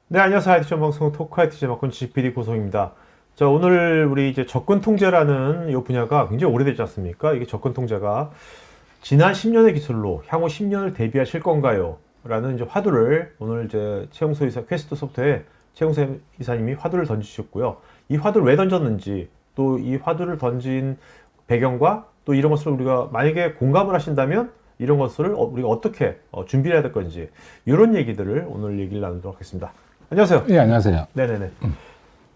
네, 안녕하세요. IT전 방송 토크 IT전 박군 GPD 고성입니다. 자, 오늘 우리 이제 접근 통제라는 이 분야가 굉장히 오래되지 않습니까? 이게 접근 통제가 지난 10년의 기술로 향후 10년을 대비하실 건가요? 라는 이제 화두를 오늘 이제 최영소 이사 퀘스트 소프트에 최영소 이사님이 화두를 던지셨고요. 이 화두를 왜 던졌는지, 또 이 화두를 던진 배경과 또 이런 것을 우리가 만약에 공감을 하신다면 이런 것을 우리가 어떻게 준비해야 될 건지, 이런 얘기들을 오늘 얘기를 나누도록 하겠습니다. 안녕하세요. 예, 안녕하세요. 네네네.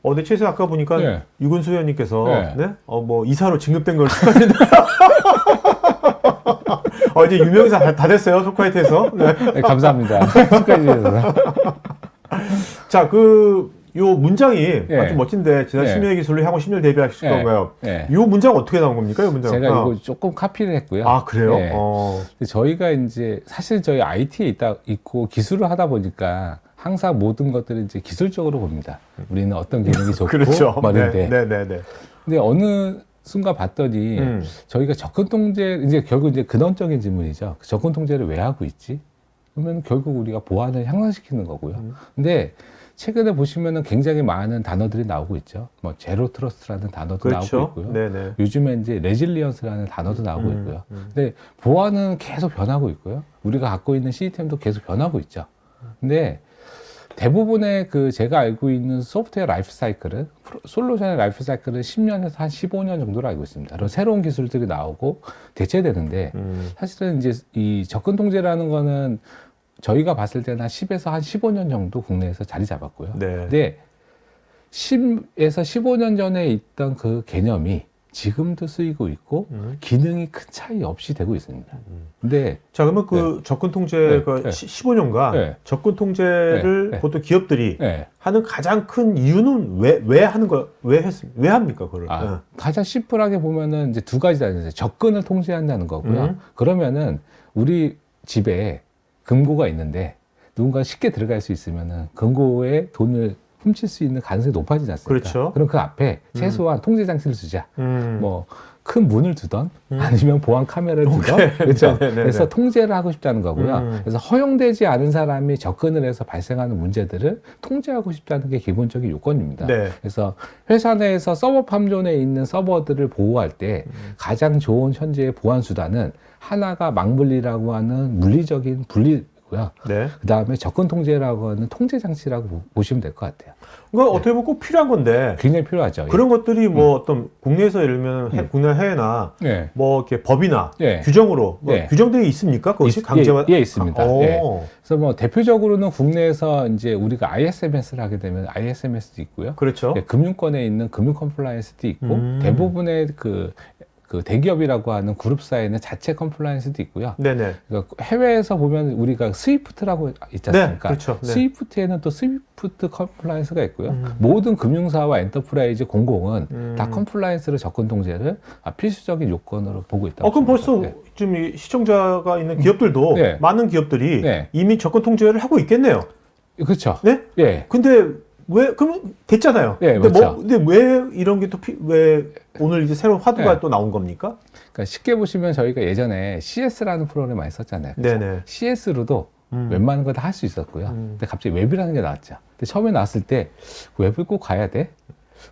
근데 최소 아까 보니까 네. 유근수 의원님께서 네. 뭐 이사로 진급된 걸 축하드립니다. 이제 유명인사 다 됐어요, 토크화이트에서. 네. 네, 감사합니다. 축하해 주셔서. 자, 요 문장이 네. 아주 멋진데, 지난 네. 10년의 기술로 향후 10년 대비하실 네. 건가요? 네. 요 문장 어떻게 나온 겁니까, 요 문장? 제가 이거 조금 카피를 했고요. 아, 그래요? 네. 근데 저희가 이제 사실 저희 IT에 있고 기술을 하다 보니까 항상 모든 것들을 이제 기술적으로 봅니다. 우리는 어떤 기능이 좋고 그렇죠. 말인데. 네네네. 근데 어느 순간 봤더니 저희가 접근 통제, 이제 결국 이제 근원적인 질문이죠. 접근 통제를 왜 하고 있지? 그러면 결국 우리가 보안을 향상시키는 거고요. 근데 최근에 보시면은 굉장히 많은 단어들이 나오고 있죠. 뭐 제로 트러스트라는 단어도 그렇죠. 나오고 있고요. 네네. 요즘에 이제 레질리언스라는 단어도 나오고 있고요. 근데 보안은 계속 변하고 있고요. 우리가 갖고 있는 시스템도 계속 변하고 있죠. 근데 대부분의 제가 알고 있는 소프트웨어 라이프 사이클은, 솔루션의 라이프 사이클은 10년에서 한 15년 정도로 알고 있습니다. 그리고 새로운 기술들이 나오고 대체되는데, 사실은 이제 이 접근 통제라는 거는 저희가 봤을 때는 한 10에서 한 15년 정도 국내에서 자리 잡았고요. 네. 근데 10에서 15년 전에 있던 그 개념이 지금도 쓰이고 있고 기능이 큰 차이 없이 되고 있습니다. 근데 자, 그러면 접근 통제가 네. 15년간 네. 접근 통제를 네. 보통 기업들이 네. 하는 가장 큰 이유는 왜 하는 거, 왜 합니까, 그걸? 가장 심플하게 보면은 이제 두 가지다. 접근을 통제한다는 거고요. 그러면은 우리 집에 금고가 있는데 누군가 쉽게 들어갈 수 있으면은 금고에 돈을 훔칠 수 있는 가능성이 높아지지 않습니까? 그렇죠. 그럼 그 앞에 최소한 통제 장치를 두자. 뭐 큰 문을 두던 아니면 보안 카메라를 두던. 그렇죠. 그래서 통제를 하고 싶다는 거고요. 그래서 허용되지 않은 사람이 접근을 해서 발생하는 문제들을 통제하고 싶다는 게 기본적인 요건입니다. 네. 그래서 회사 내에서 서버 팜존에 있는 서버들을 보호할 때 가장 좋은 현재의 보안 수단은 하나가 망분리라고 하는 물리적인 분리고요. 네. 그 다음에 접근 통제라고 하는 통제 장치라고 보시면 될 것 같아요. 그러니까 어떻게 보면 꼭 필요한 건데, 굉장히 필요하죠. 그런 것들이 뭐 어떤 국내에서 예를 들면 국내 해외나 예. 뭐 이렇게 법이나 예. 규정으로 뭐 예. 규정되어 있습니까? 그것이 강제화? 예, 있습니다. 오. 예. 그래서 뭐 대표적으로는 국내에서 이제 우리가 ISMS를 하게 되면 ISMS도 있고요. 그렇죠. 예, 금융권에 있는 금융 컴플라이언스도 있고 대부분의 그 대기업이라고 하는 그룹사에는 자체 컴플라이언스도 있고요. 네네. 그러니까 해외에서 보면 우리가 스위프트라고 있지 않습니까? 네, 그렇죠. 네. 스위프트에는 또 스위프트 컴플라이언스가 있고요. 모든 금융사와 엔터프라이즈 공공은 다 컴플라이언스를 접근 통제를 필수적인 요건으로 보고 있다고. 그럼 벌써 네. 지금 이 시청자가 있는 기업들도 네. 많은 기업들이 네. 이미 접근 통제를 하고 있겠네요. 그렇죠. 네? 예. 근데 그럼 됐잖아요. 네, 근데 맞죠. 근데 왜 이런 게 왜 오늘 이제 새로운 화두가 네. 또 나온 겁니까? 그러니까 쉽게 보시면 저희가 예전에 CS라는 프로그램 많이 썼잖아요. 그렇죠? 네네. CS로도 웬만한 거 다 할 수 있었고요. 근데 갑자기 웹이라는 게 나왔죠. 근데 처음에 나왔을 때 웹을 꼭 가야 돼?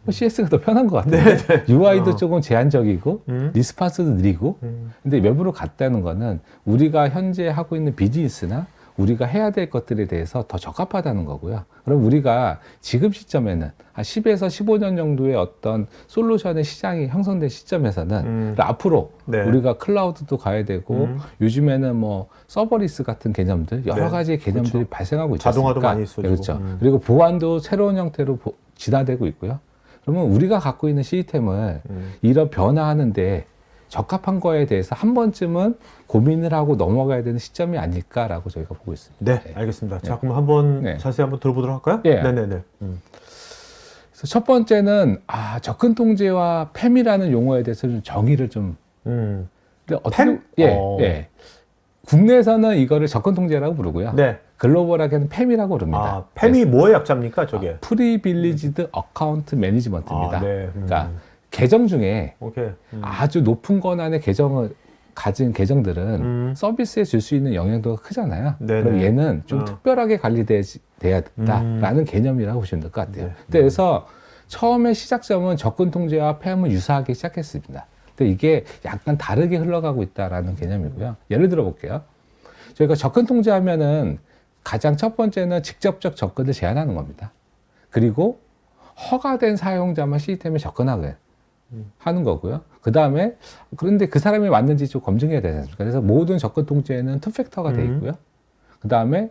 CS가 더 편한 것 같은데 UI도 조금 제한적이고 리스판스도 느리고 근데 웹으로 갔다는 거는 우리가 현재 하고 있는 비즈니스나 우리가 해야 될 것들에 대해서 더 적합하다는 거고요. 그럼 우리가 지금 시점에는 한 10에서 15년 정도의 어떤 솔루션의 시장이 형성된 시점에서는 앞으로 네. 우리가 클라우드도 가야 되고 요즘에는 뭐 서버리스 같은 개념들 여러 네. 가지 개념들이 그렇죠. 발생하고 있지 자동화도 않습니까? 많이 써지고. 그렇죠. 그리고 보안도 새로운 형태로 진화되고 있고요. 그러면 우리가 갖고 있는 시스템을 이런 변화하는데 적합한 거에 대해서 한 번쯤은 고민을 하고 넘어가야 되는 시점이 아닐까라고 저희가 보고 있습니다. 네, 알겠습니다. 자, 그럼 한번 네. 자세히 한번 들어보도록 할까요? 예. 네네네. 그래서 첫 번째는 접근 통제와 팸이라는 용어에 대해서 좀 정의를 좀. 근데 어떻게 팸? 예. 국내에서는 이거를 접근 통제라고 부르고요. 네. 글로벌하게는 팸이라고 부릅니다. 팸이 뭐의 약자입니까, 저게? 프리빌리지드 어카운트 매니지먼트입니다. 네. 그러니까 계정 중에 오케이. 아주 높은 권한의 계정을 가진 계정들은 서비스에 줄 수 있는 영향도가 크잖아요. 네네. 그럼 얘는 좀 특별하게 관리돼야 된다라는 개념이라고 보시면 될 것 같아요. 네. 그래서 처음에 시작점은 접근 통제와 폐암을 유사하게 시작했습니다. 근데 이게 약간 다르게 흘러가고 있다라는 개념이고요. 예를 들어 볼게요. 저희가 접근 통제하면은 가장 첫 번째는 직접적 접근을 제한하는 겁니다. 그리고 허가된 사용자만 시스템에 접근하게 하는 거고요. 그 다음에 그런데 그 사람이 맞는지 좀 검증해야 되지 않습니까? 그래서 모든 접근 통제에는 투팩터가 돼 있고요. 그 다음에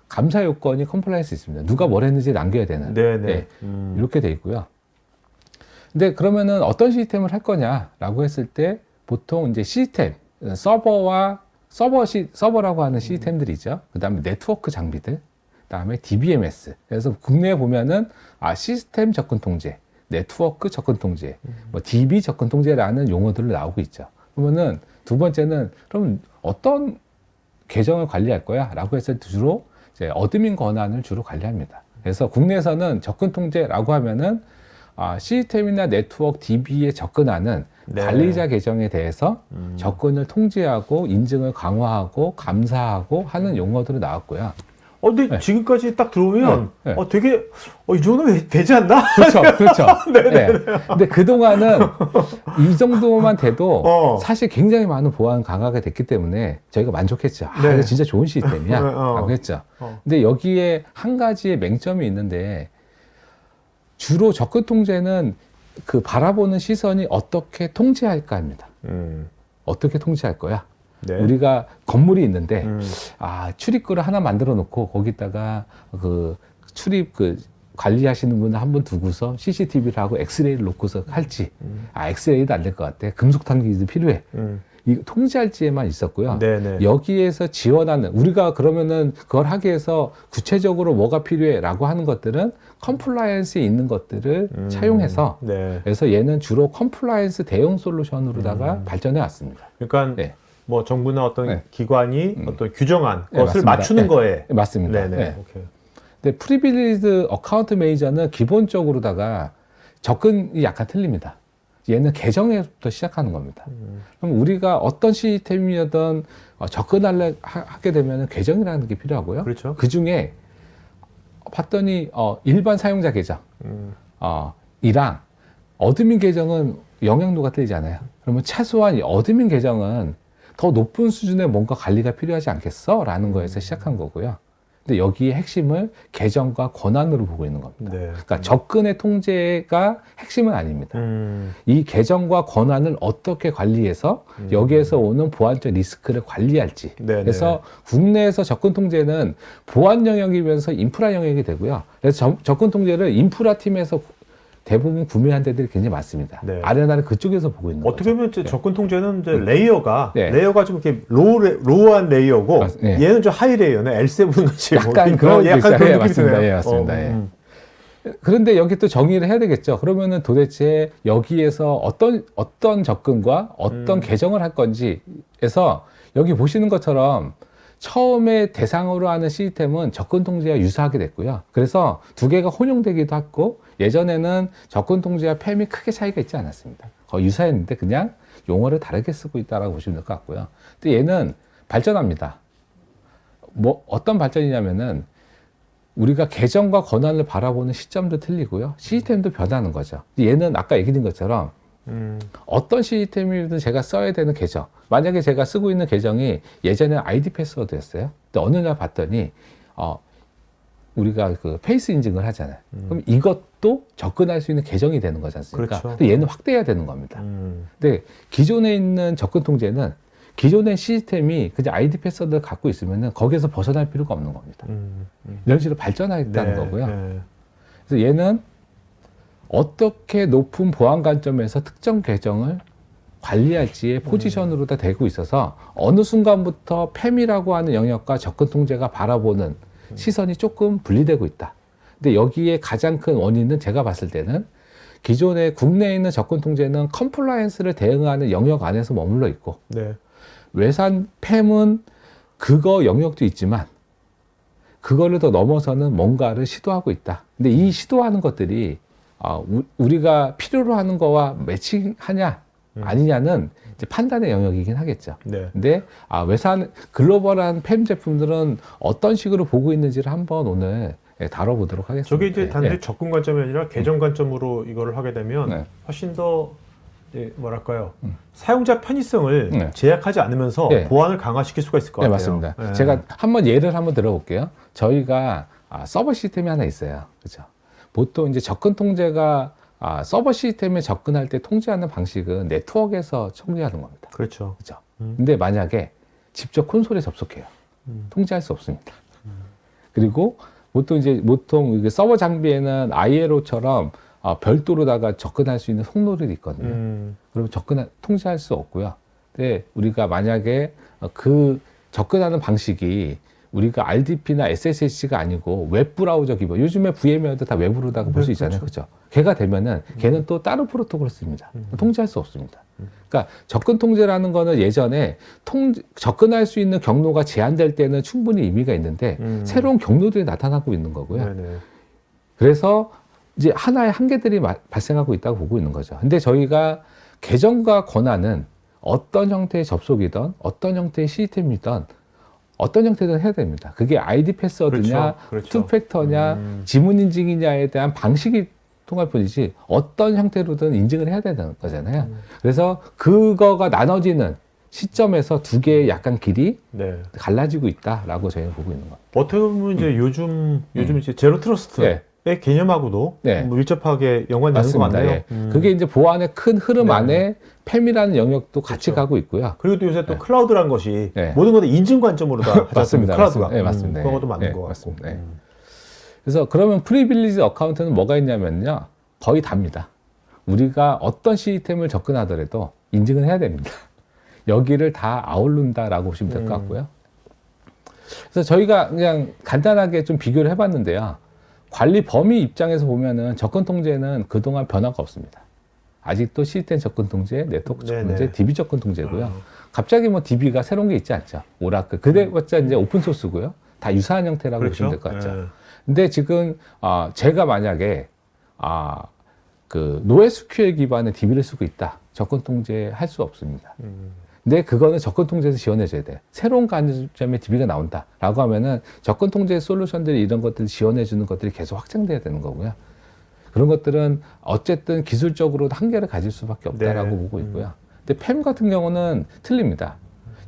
감사 요건이 컴플라이언스 있습니다. 누가 뭘 했는지 남겨야 되는. 네네. 네, 이렇게 돼 있고요. 근데 그러면은 어떤 시스템을 할 거냐라고 했을 때 보통 이제 시스템, 서버라고 하는 시스템들이 있죠. 그 다음에 네트워크 장비들, 그 다음에 DBMS. 그래서 국내에 보면은 시스템 접근 통제, 네트워크 접근 통제, 뭐 DB 접근 통제라는 용어들로 나오고 있죠. 그러면은 두 번째는 그럼 어떤 계정을 관리할 거야? 라고 했을 때 주로 이제 어드민 권한을 주로 관리합니다. 그래서 국내에서는 접근 통제라고 하면은 시스템이나 네트워크 DB에 접근하는 네. 관리자 계정에 대해서 접근을 통제하고 인증을 강화하고 감사하고 하는 용어들이 나왔고요. 근데 네. 지금까지 딱 들어오면 네. 되게 이 정도면 되지 않나? 그렇죠, 그렇죠. 네. 근데 그 동안은 이 정도만 돼도 사실 굉장히 많은 보안 강화가 됐기 때문에 저희가 만족했죠. 네. 이거 진짜 좋은 시스템이야라고 했죠. 근데 여기에 한 가지의 맹점이 있는데 주로 접근 통제는 그 바라보는 시선이 어떻게 통제할까입니다. 어떻게 통제할 거야? 네. 우리가 건물이 있는데 출입구를 하나 만들어 놓고 거기다가 그 출입 관리하시는 분을 한 분 두고서 CCTV를 하고 엑스레이를 놓고서 할지 엑스레이도 안 될 것 같아. 금속探기도 필요해. 이 통제할지에만 있었고요. 네네. 여기에서 지원하는 우리가 그러면은 그걸 하기 위해서 구체적으로 뭐가 필요해라고 하는 것들은 컴플라이언스에 있는 것들을 차용해서 네. 그래서 얘는 주로 컴플라이언스 대응 솔루션으로다가 발전해 왔습니다. 그러니까 네. 뭐 정부나 어떤 네. 기관이 어떤 규정한 네, 것을 맞습니다. 맞추는 네. 거에. 네, 맞습니다. 네네. 네. 오케이. 근데 프리빌리드 어카운트 매니저는 기본적으로다가 접근이 약간 틀립니다. 얘는 계정에부터 시작하는 겁니다. 그럼 우리가 어떤 시스템이든 하게 되면 계정이라는 게 필요하고요. 그렇죠. 그 중에 봤더니 일반 사용자 계정 이랑 어드민 계정은 영향도가 틀리잖아요. 그러면 최소한 이 어드민 계정은 더 높은 수준의 뭔가 관리가 필요하지 않겠어? 라는 거에서 시작한 거고요. 근데 여기에 핵심을 계정과 권한으로 보고 있는 겁니다. 네. 그러니까 접근의 통제가 핵심은 아닙니다. 이 계정과 권한을 어떻게 관리해서 여기에서 오는 보안적 리스크를 관리할지. 네네. 그래서 국내에서 접근 통제는 보안 영역이면서 인프라 영역이 되고요. 그래서 접근 통제를 인프라 팀에서 대부분 구매한 데들이 굉장히 많습니다. 네. 아레나를 그쪽에서 보고 있는 어떻게 거죠. 보면 이제 접근 통제는 이제 레이어가 네. 좀 이렇게 로우한 레이어고 네. 얘는 좀 하이 레이어네. L7 같이 약간 그런 약간 게 있어요. 그런 예, 느낌이 맞습니다. 드네요. 예, 맞습니다. 예. 그런데 여기 또 정의를 해야 되겠죠. 그러면은 도대체 여기에서 어떤 접근과 어떤 계정을 할 건지에서 여기 보시는 것처럼 처음에 대상으로 하는 시스템은 접근 통제와 유사하게 됐고요. 그래서 두 개가 혼용되기도 했고 예전에는 접근 통제와 팸이 크게 차이가 있지 않았습니다. 거의 유사했는데 그냥 용어를 다르게 쓰고 있다라고 보시면 될 것 같고요. 근데 얘는 발전합니다. 뭐 어떤 발전이냐면은 우리가 계정과 권한을 바라보는 시점도 틀리고요. 시스템도 변하는 거죠. 얘는 아까 얘기한 것처럼 어떤 시스템이든 제가 써야 되는 계정. 만약에 제가 쓰고 있는 계정이 예전에 아이디 패스워드였어요. 근데 어느 날 봤더니 우리가 그 페이스 인증을 하잖아요. 그럼 이것도 접근할 수 있는 계정이 되는 거지 않습니까? 그렇죠. 근데 얘는 확대해야 되는 겁니다. 근데 기존에 있는 접근 통제는 기존의 시스템이 그냥 아이디 패스워드를 갖고 있으면은 거기에서 벗어날 필요가 없는 겁니다. 이런 식으로 발전하겠다는 거고요. 네. 그래서 얘는 어떻게 높은 보안 관점에서 특정 계정을 관리할지의 포지션으로 다 되고 있어서 어느 순간부터 팸이라고 하는 영역과 접근 통제가 바라보는 시선이 조금 분리되고 있다. 근데 여기에 가장 큰 원인은 제가 봤을 때는 기존의 국내에 있는 접근 통제는 컴플라이언스를 대응하는 영역 안에서 머물러 있고 네. 외산 팸은 그거 영역도 있지만 그거를 더 넘어서는 뭔가를 시도하고 있다. 근데 이 시도하는 것들이 우리가 필요로 하는 거와 매칭하냐 아니냐는 이제 판단의 영역이긴 하겠죠. 네. 근데 외산 글로벌한 팸 제품들은 어떤 식으로 보고 있는지를 한번 오늘 다뤄보도록 하겠습니다. 저게 이제 단지 예. 접근 관점이 아니라 계정 관점으로 이거를 하게 되면 네. 훨씬 더 뭐랄까요, 사용자 편의성을 네. 제약하지 않으면서 네. 보안을 강화시킬 수가 있을 것 네, 같아요. 맞습니다. 네. 제가 한번 예를 한번 들어볼게요. 저희가 서버 시스템이 하나 있어요. 그렇죠? 보통 이제 접근 통제가 서버 시스템에 접근할 때 통제하는 방식은 네트워크에서 통제하는 겁니다. 그렇죠. 그렇죠? 근데 만약에 직접 콘솔에 접속해요. 통제할 수 없습니다. 그리고 보통 이게 서버 장비에는 ILO처럼 별도로다가 접근할 수 있는 속로들이 있거든요. 그러면 통제할 수 없고요. 근데 우리가 만약에 그 접근하는 방식이 우리가 RDP나 SSH가 아니고 웹 브라우저 기반, 요즘에 VMware도 다 웹으로다가 볼 수 네, 있잖아요. 그렇죠. 그렇죠? 걔가 되면은 걔는 또 다른 프로토콜을 씁니다. 통제할 수 없습니다. 그러니까 접근 통제라는 거는 예전에 접근할 수 있는 경로가 제한될 때는 충분히 의미가 있는데 새로운 경로들이 나타나고 있는 거고요. 네네. 그래서 이제 하나의 한계들이 발생하고 있다고 보고 있는 거죠. 근데 저희가 계정과 권한은 어떤 형태의 접속이든 어떤 형태의 시스템이든 어떤 형태든 해야 됩니다. 그게 아이디 패스워드냐, 그렇죠. 투팩터냐, 지문 인증이냐에 대한 방식이 통할 뿐이지 어떤 형태로든 인증을 해야 되는 거잖아요. 그래서 그거가 나눠지는 시점에서 두 개의 약간 길이 네. 갈라지고 있다라고 저희는 보고 있는 거예요. 어떻게 보면 이제 요즘 이제 제로 트러스트의 개념하고도 네. 뭐 밀접하게 연관되는 것 맞습니다. 같네요. 예. 그게 이제 보안의 큰 흐름 네. 안에 팸이라는 영역도 같이 그렇죠. 가고 있고요. 그리고 또 요새 또 클라우드란 것이 네. 모든 것을 인증 관점으로 다 하지 않습니까? 클라우드가. 네, 맞습니다. 그것도 맞는 네, 것 같고. 맞습니다. 네. 그래서 그러면 프리빌리지 어카운트는 뭐가 있냐면요. 거의 답니다. 우리가 어떤 시스템을 접근하더라도 인증을 해야 됩니다. 여기를 다 아우른다라고 보시면 될 것 같고요. 그래서 저희가 그냥 간단하게 좀 비교를 해봤는데요. 관리 범위 입장에서 보면은 접근 통제는 그동안 변화가 없습니다. 아직도 시스템 접근 통제, 네트워크 접근 통제, 네네. DB 접근 통제고요. 갑자기 뭐 DB가 새로운 게 있지 않죠. 오라클. 그래봤자 이제 오픈 소스고요. 다 유사한 형태라고 그렇죠. 보시면 될 것 같죠. 네. 근데 지금 제가 만약에 그 NoSQL 기반의 DB를 쓰고 있다. 접근 통제 할 수 없습니다. 근데 그거는 접근 통제에서 지원해줘야 돼. 새로운 관점의 DB가 나온다라고 하면은 접근 통제 솔루션들이 이런 것들을 지원해주는 것들이 계속 확장돼야 되는 거고요. 그런 것들은 어쨌든 기술적으로 한계를 가질 수밖에 없다라고 네. 보고 있고요. 근데 팸 같은 경우는 틀립니다.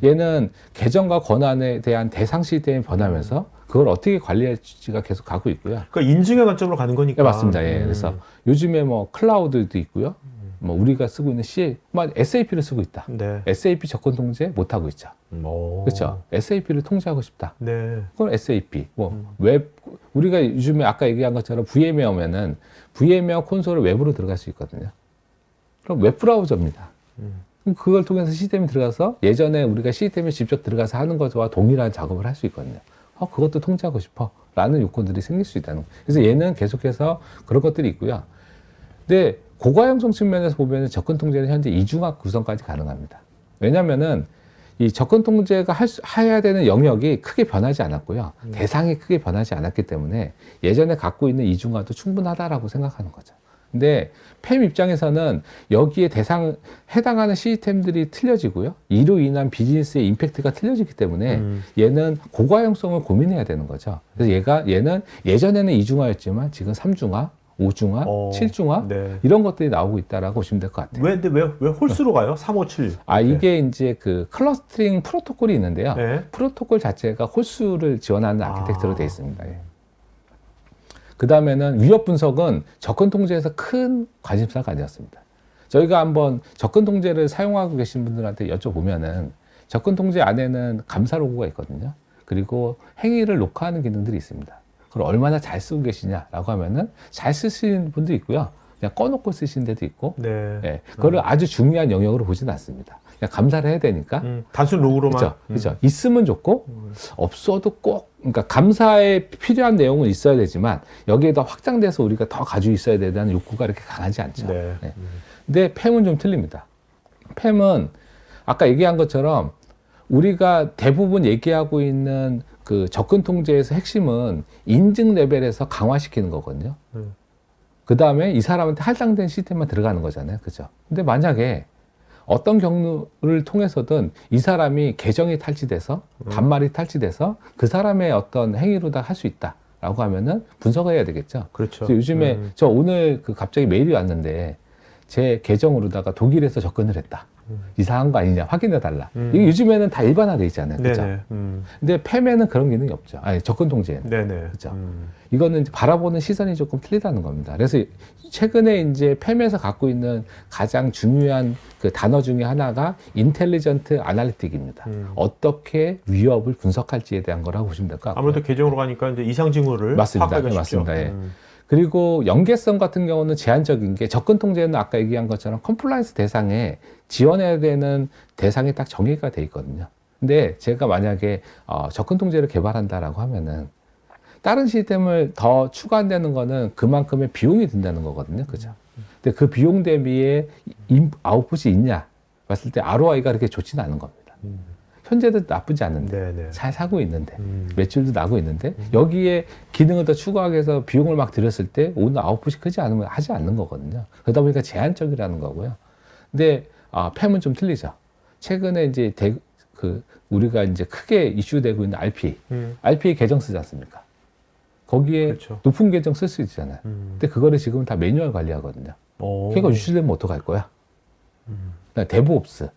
얘는 계정과 권한에 대한 대상 시스템이 변하면서 그걸 어떻게 관리할지가 계속 가고 있고요. 그러니까 인증의 관점으로 가는 거니까. 네, 맞습니다. 예. 그래서 요즘에 뭐 클라우드도 있고요. 뭐 우리가 쓰고 있는 SAP를 쓰고 있다. 네. SAP 접근 통제 못 하고 있죠. 그렇죠. SAP를 통제하고 싶다. 네. 그건 SAP. 웹 우리가 요즘에 아까 얘기한 것처럼 VMware면은 VMware 콘솔을 웹으로 들어갈 수 있거든요. 그럼 웹 브라우저입니다. 그럼 그걸 통해서 시스템이 들어가서 예전에 우리가 시스템에 직접 들어가서 하는 것과 동일한 작업을 할 수 있거든요. 그것도 통제하고 싶어. 라는 요건들이 생길 수 있다는 거예요. 그래서 얘는 계속해서 그런 것들이 있고요. 근데 고가 형성 측면에서 보면 접근 통제는 현재 이중화 구성까지 가능합니다. 왜냐면은 이 접근 통제가 해야 되는 영역이 크게 변하지 않았고요. 대상이 크게 변하지 않았기 때문에 예전에 갖고 있는 이중화도 충분하다라고 생각하는 거죠. 근데 팸 입장에서는 여기에 해당하는 시스템들이 틀려지고요. 이로 인한 비즈니스의 임팩트가 틀려지기 때문에 얘는 고가형성을 고민해야 되는 거죠. 그래서 얘는 예전에는 2중화였지만 지금 3중화, 5중화, 7중화 네. 이런 것들이 나오고 있다라고 보시면 될 것 같아요. 근데 왜 홀수로 가요? 357. 이게 이제 그 클러스터링 프로토콜이 있는데요. 네. 프로토콜 자체가 홀수를 지원하는 아키텍처로 되어 있습니다. 예. 그 다음에는 위협 분석은 접근 통제에서 큰 관심사가 아니었습니다. 저희가 한번 접근 통제를 사용하고 계신 분들한테 여쭤보면은 접근 통제 안에는 감사 로고가 있거든요. 그리고 행위를 녹화하는 기능들이 있습니다. 그걸 얼마나 잘 쓰고 계시냐라고 하면은 잘 쓰시는 분도 있고요. 그냥 꺼놓고 쓰시는 데도 있고. 네. 예, 그거를 아주 중요한 영역으로 보지는 않습니다. 그냥 감사를 해야 되니까. 단순 로그로만. 그렇죠. 있으면 좋고 없어도 꼭 그러니까 감사에 필요한 내용은 있어야 되지만 여기에 더 확장돼서 우리가 더 가지고 있어야 되는 욕구가 이렇게 강하지 않죠. 네. 네. 근데 팸은 좀 틀립니다. 팸은 아까 얘기한 것처럼 우리가 대부분 얘기하고 있는 그 접근 통제에서 핵심은 인증 레벨에서 강화시키는 거거든요. 그 다음에 이 사람한테 할당된 시스템만 들어가는 거잖아요. 그죠? 근데 만약에 어떤 경로를 통해서든 이 사람이 계정이 탈취돼서 단말이 탈취돼서 그 사람의 어떤 행위로 다 할 수 있다라고 하면은 분석해야 되겠죠. 그렇죠. 그래서 요즘에 저 오늘 그 갑자기 메일이 왔는데 제 계정으로다가 독일에서 접근을 했다. 이상한 거 아니냐 확인해 달라. 이게 요즘에는 다 일반화돼 있잖아요. 그렇죠? 네네. 근데 팸에는 그런 기능이 없죠. 아니 접근 통제에는. 네네. 그렇죠. 이거는 이제 바라보는 시선이 조금 틀리다는 겁니다. 그래서 최근에 이제 팸에서 갖고 있는 가장 중요한 그 단어 중에 하나가 인텔리전트 아날리틱입니다. 어떻게 위협을 분석할지에 대한 거라고 보시면 될 것 같고요. 아무래도 계정으로 가니까 이제 이상 징후를 맞습니다. 파악하기가 네, 쉽죠. 맞습니다. 예. 그리고 연계성 같은 경우는 제한적인 게 접근 통제는 아까 얘기한 것처럼 컴플라이언스 대상에 지원해야 되는 대상이 딱 정의가 돼 있거든요. 근데 제가 만약에 접근 통제를 개발한다라고 하면은 다른 시스템을 더 추가한다는 거는 그만큼의 비용이 든다는 거거든요. 그죠? 근데 그 비용 대비에 아웃풋이 있냐 봤을 때 ROI가 그렇게 좋지는 않은 겁니다. 현재도 나쁘지 않은데 네네. 잘 사고 있는데 매출도 나고 있는데 여기에 기능을 더 추가하기 위해서 비용을 막 들였을 때 오늘 아웃풋이 크지 않으면 하지 않는 거거든요. 그러다 보니까 제한적이라는 거고요. 근데 팸은 좀 틀리죠. 최근에 이제 우리가 이제 크게 이슈되고 있는 RPA 계정 쓰지 않습니까? 거기에 그렇죠. 높은 계정 쓸 수 있잖아요. 근데 그거를 지금 다 매뉴얼 관리하거든요. 걔가 유출되면 어떡할 거야? 데브옵스.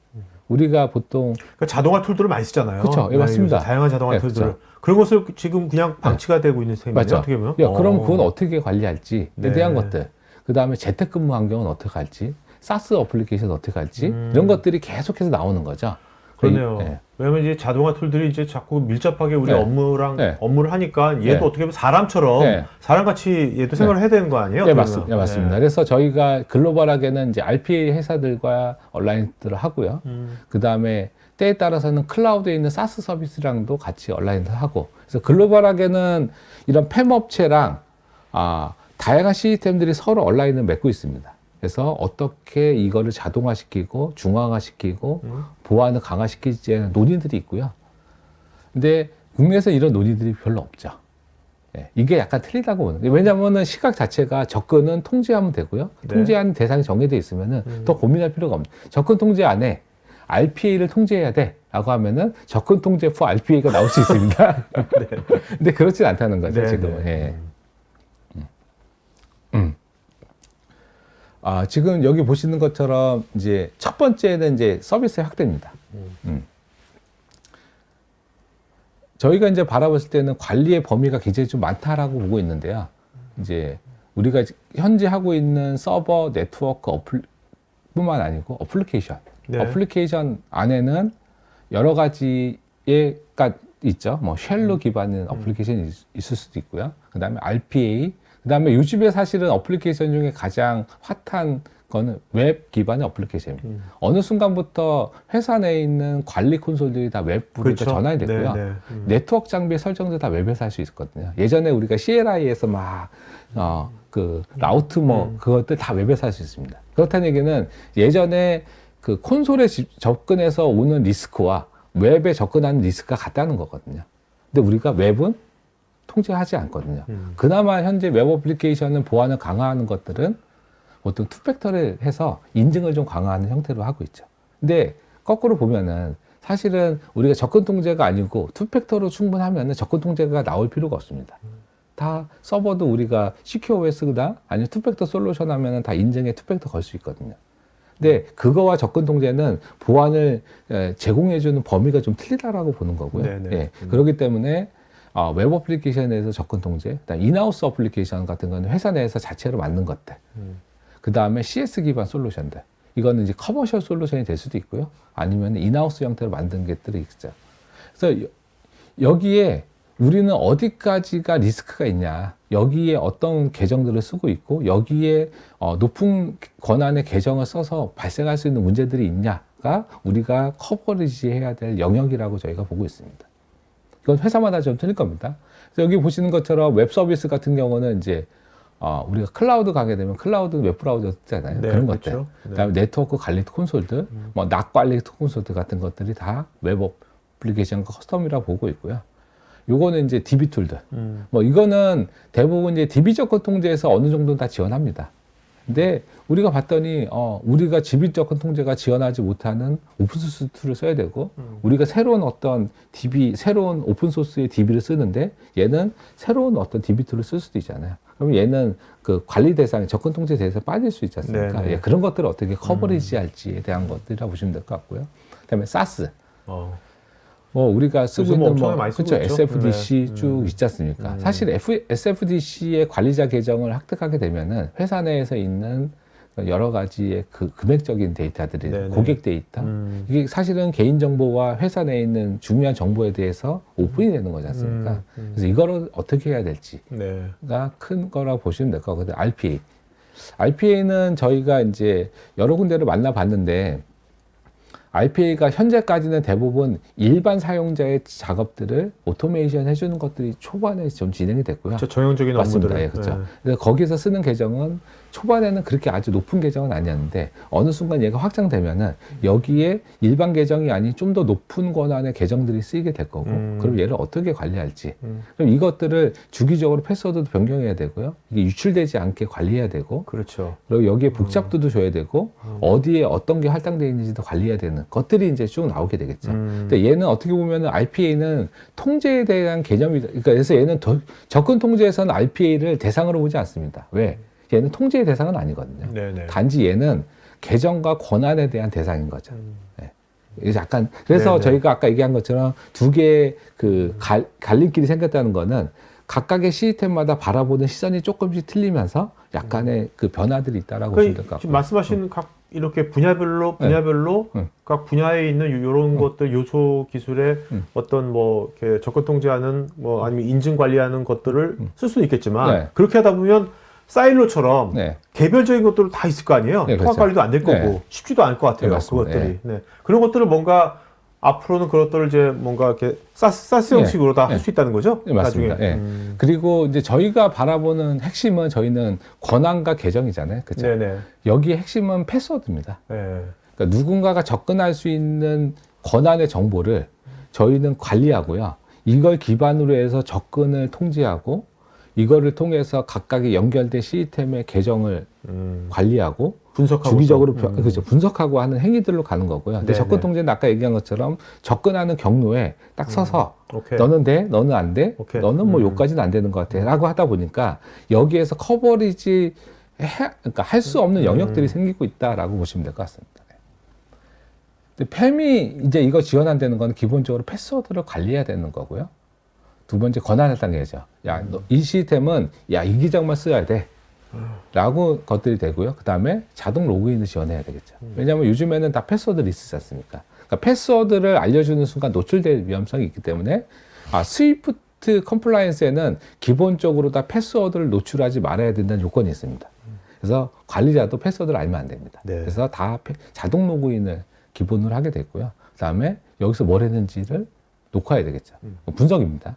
우리가 보통 그러니까 자동화 툴들을 많이 쓰잖아요. 그렇죠. 예, 맞습니다. 다양한 자동화 네, 툴들을. 그렇죠. 그런 것을 지금 그냥 방치가 되고 있는 셈이네요. 맞죠. 어떻게 보면. 그럼 그건 어떻게 관리할지에 네. 대한 것들. 그 다음에 재택근무 환경은 어떻게 할지, 사스 어플리케이션 어떻게 할지 이런 것들이 계속해서 나오는 거죠. 그러네요. 네. 왜냐면 이제 자동화 툴들이 이제 자꾸 밀접하게 우리 네. 업무를 하니까 얘도 네. 어떻게 보면 사람처럼 네. 사람같이 얘도 생활을 해야 되는 거 아니에요? 네, 그러면? 맞습니다. 네. 그래서 저희가 글로벌하게는 이제 RPA 회사들과 얼라이언스를 하고요. 그 다음에 때에 따라서는 클라우드에 있는 사스 서비스랑도 같이 얼라이언스 하고. 그래서 글로벌하게는 이런 팸 업체랑 다양한 시스템들이 서로 얼라인을 맺고 있습니다. 그래서 어떻게 이거를 자동화시키고 중앙화시키고 보안을 강화시킬지에는 논의들이 있고요. 근데 국내에서 이런 논의들이 별로 없죠. 예, 이게 약간 틀리다고 보는 거예요. 왜냐하면 시각 자체가 접근은 통제하면 되고요. 네. 통제하는 대상이 정해져 있으면은 더 고민할 필요가 없는. 접근 통제 안에 RPA를 통제해야 돼 라고 하면은 접근 통제 for RPA가 나올 수 있습니다. 네. 근데 그렇진 않다는 거죠, 네, 지금은. 네. 예. 지금 여기 보시는 것처럼 이제 첫 번째는 이제 서비스의 확대입니다. 저희가 이제 바라봤을 때는 관리의 범위가 굉장히 좀 많다라고 보고 있는데요. 이제 우리가 현재 하고 있는 서버 네트워크 뿐만 아니고 어플리케이션. 네. 어플리케이션 안에는 여러 가지가 있죠. 뭐 쉘로 기반인 어플리케이션이 있을 수도 있고요. 그 다음에 RPA, 그 다음에 요즘에 사실은 어플리케이션 중에 가장 핫한 거는 웹 기반의 어플리케이션입니다. 어느 순간부터 회사 내에 있는 관리 콘솔들이 다 웹으로 그렇죠. 전환이 됐고요. 네, 네. 네트워크 장비 설정도 다 웹에서 할 수 있었거든요. 예전에 우리가 CLI에서 막, 라우트 그것들 다 웹에서 할 수 있습니다. 그렇다는 얘기는 예전에 그 콘솔에 접근해서 오는 리스크와 웹에 접근하는 리스크가 같다는 거거든요. 근데 우리가 웹은 통제하지 않거든요. 그나마 현재 웹 어플리케이션은 보안을 강화하는 것들은 보통 투팩터를 해서 인증을 좀 강화하는 형태로 하고 있죠. 근데 거꾸로 보면은 사실은 우리가 접근 통제가 아니고 투팩터로 충분하면은 접근 통제가 나올 필요가 없습니다. 다 서버도 우리가 CQOS나 아니면 투팩터 솔루션 하면은 다 인증에 투팩터 걸 수 있거든요. 근데 그거와 접근 통제는 보안을 제공해주는 범위가 좀 틀리다라고 보는 거고요. 네네. 예, 그렇기 때문에 웹 어플리케이션에서 접근 통제, 인하우스 어플리케이션 같은 거는 회사 내에서 자체로 만든 것들, 그 다음에 CS 기반 솔루션들, 이거는 이제 커머셜 솔루션이 될 수도 있고요. 아니면 인하우스 형태로 만든 것들이 있죠. 그래서 여기에 우리는 어디까지가 리스크가 있냐, 여기에 어떤 계정들을 쓰고 있고 여기에 높은 권한의 계정을 써서 발생할 수 있는 문제들이 있냐가 우리가 커버리지 해야 될 영역이라고 저희가 보고 있습니다. 이건 회사마다 좀 틀릴 겁니다. 그래서 여기 보시는 것처럼 웹 서비스 같은 경우는 이제 우리가 클라우드 가게 되면 클라우드 웹 브라우저 쓰잖아요. 네, 그런 그렇죠. 것들. 네. 그다음에 네트워크 관리 콘솔들, 낫 관리 콘솔들 같은 것들이 다 웹 어플리케이션과 커스텀이라고 보고 있고요. 요거는 이제 DB 툴들. 이거는 대부분 이제 DB 접근 통제에서 어느 정도는 다 지원합니다. 근데 우리가 봤더니 우리가 집일 접근 통제가 지원하지 못하는 오픈소스 툴을 써야 되고 우리가 새로운 어떤 DB, 새로운 오픈소스의 DB를 쓰는데 얘는 새로운 어떤 DB 툴을 쓸 수도 있잖아요. 그럼 얘는 그 관리 대상, 접근 통제 대상에 빠질 수 있지 않습니까? 네네. 예, 그런 것들을 어떻게 커버리지 할지에 대한 것들이라고 보시면 될 것 같고요. 그다음에 SaaS. 우리가 쓰고 요즘 있는 엄청나게 많이 쓰고 그렇죠. 있죠. SFDC 네. 쭉 있지 않습니까? 사실 SFDC의 관리자 계정을 획득하게 되면은 회사 내에서 있는 여러 가지의 그 금액적인 데이터들이 네네. 고객 데이터 이게 사실은 개인 정보와 회사 내에 있는 중요한 정보에 대해서 오픈이 되는 거지 않습니까? 그래서 이거를 어떻게 해야 될지가 네. 큰 거라고 보시면 될 것 같거든요. RPA는 저희가 이제 여러 군데를 만나봤는데 RPA가 현재까지는 대부분 일반 사용자의 작업들을 오토메이션 해주는 것들이 초반에 좀 진행이 됐고요. 저 전형적인 맞습니다. 업무들. 예, 그렇죠. 그래서 거기서 쓰는 계정은 초반에는 그렇게 아주 높은 계정은 아니었는데 어느 순간 얘가 확장되면은 여기에 일반 계정이 아닌 좀 더 높은 권한의 계정들이 쓰이게 될 거고 그럼 얘를 어떻게 관리할지 그럼 이것들을 주기적으로 패스워드도 변경해야 되고요. 이게 유출되지 않게 관리해야 되고 그렇죠. 그리고 여기에 복잡도도 줘야 되고 어디에 어떤 게 할당되어 있는지도 관리해야 되는 것들이 이제 쭉 나오게 되겠죠. 근데 얘는 어떻게 보면은 RPA는 통제에 대한 개념이 그러니까 그래서 얘는 접근 통제에서는 RPA를 대상으로 보지 않습니다. 왜? 얘는 통제의 대상은 아니거든요. 네네. 단지 얘는 계정과 권한에 대한 대상인 거죠. 네. 그래서 약간 그래서 네네. 저희가 아까 얘기한 것처럼 두 개의 그 갈림길이 생겼다는 거는 각각의 시스템마다 바라보는 시선이 조금씩 틀리면서 약간의 그 변화들이 있다라고 보시면 될 것 같고요. 지금 말씀하신 각 이렇게 분야별로 각 분야에 있는 이런 것들 요소 기술의 어떤 뭐 이렇게 접근 통제하는 뭐 아니면 인증 관리하는 것들을 쓸 수는 있겠지만 네. 그렇게 하다 보면 사일로처럼 네. 개별적인 것들은 다 있을 거 아니에요. 네, 통합 그렇죠. 관리도 안 될 거고 네. 쉽지도 않을 것 같아요. 네, 맞습니다. 그것들이. 네. 그런 것들을 뭔가 앞으로는 그것들을 이제 뭔가 이렇게 사스 형식으로 다 할 수 있다는 거죠. 네, 맞습니다. 나중에. 예. 그리고 이제 저희가 바라보는 핵심은 저희는 권한과 계정이잖아요. 그렇죠? 네네. 여기의 핵심은 패스워드입니다. 네. 그러니까 누군가가 접근할 수 있는 권한의 정보를 저희는 관리하고요. 이걸 기반으로 해서 접근을 통제하고 이거를 통해서 각각의 연결된 시스템의 계정을 관리하고 분석하고 주기적으로 그렇죠. 분석하고 하는 행위들로 가는 거고요. 근데 네네. 접근 통제는 아까 얘기한 것처럼 접근하는 경로에 딱 서서 오케이. 너는 돼, 너는 안 돼, 오케이. 너는 뭐 요까지는 안 되는 것 같아 라고 하다 보니까 여기에서 커버리지 그러니까 할 수 없는 영역들이 생기고 있다라고 보시면 될 것 같습니다. 근데 팸이 이제 이거 지원한다는 건 기본적으로 패스워드를 관리해야 되는 거고요. 두 번째 권한을 단계죠. 야, 이 시스템은 야, 이 기장만 써야 돼. 라고 것들이 되고요. 그 다음에 자동 로그인을 지원해야 되겠죠. 왜냐하면 요즘에는 다 패스워드 리스트지 않습니까? 그러니까 패스워드를 알려주는 순간 노출될 위험성이 있기 때문에 스위프트 컴플라이언스에는 기본적으로 다 패스워드를 노출하지 말아야 된다는 요건이 있습니다. 그래서 관리자도 패스워드를 알면 안 됩니다. 네. 그래서 다 자동 로그인을 기본으로 하게 됐고요. 그 다음에 여기서 뭘 했는지를 녹화해야 되겠죠. 분석입니다.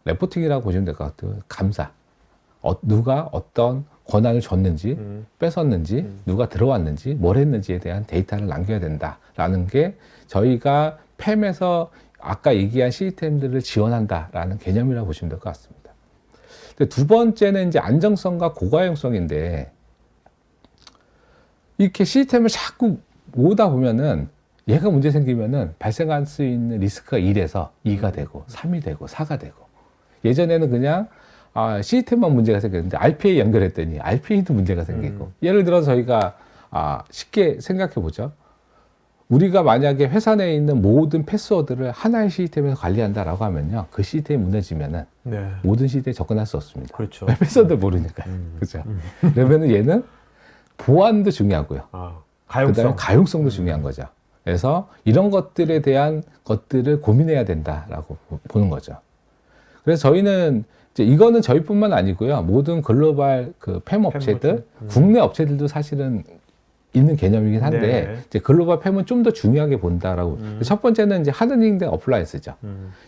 레포팅이라고 보시면 될 것 같아요. 감사. 누가 어떤 권한을 줬는지, 뺏었는지, 누가 들어왔는지, 뭘 했는지에 대한 데이터를 남겨야 된다라는 게 저희가 팸에서 아까 얘기한 시스템들을 지원한다라는 개념이라고 보시면 될 것 같습니다. 근데 두 번째는 이제 안정성과 고가용성인데 이렇게 시스템을 자꾸 모으다 보면은 얘가 문제 생기면은 발생할 수 있는 리스크가 1에서 2가 되고 3이 되고 4가 되고 예전에는 그냥 시스템만 문제가 생겼는데 RPA 연결했더니 RPA도 문제가 생기고 예를 들어서 저희가 쉽게 생각해 보죠. 우리가 만약에 회사 내에 있는 모든 패스워드를 하나의 시스템에서 관리한다라고 하면요. 그 시스템이 무너지면은 네. 모든 시스템에 접근할 수 없습니다. 그렇죠. 패스워드를 모르니까요. 그렇죠. 그러면은 얘는 보안도 중요하고요. 가용성. 그다음에 가용성도 중요한 거죠. 그래서 이런 것들에 대한 것들을 고민해야 된다라고 보는 거죠. 그래서 저희는 이제 이거는 저희뿐만 아니고요. 모든 글로벌 그 팸 업체들, 국내 업체들도 사실은 있는 개념이긴 한데 네. 이제 글로벌 팸은 좀 더 중요하게 본다라고. 첫 번째는 이제 하드닝된 어플라이언스죠.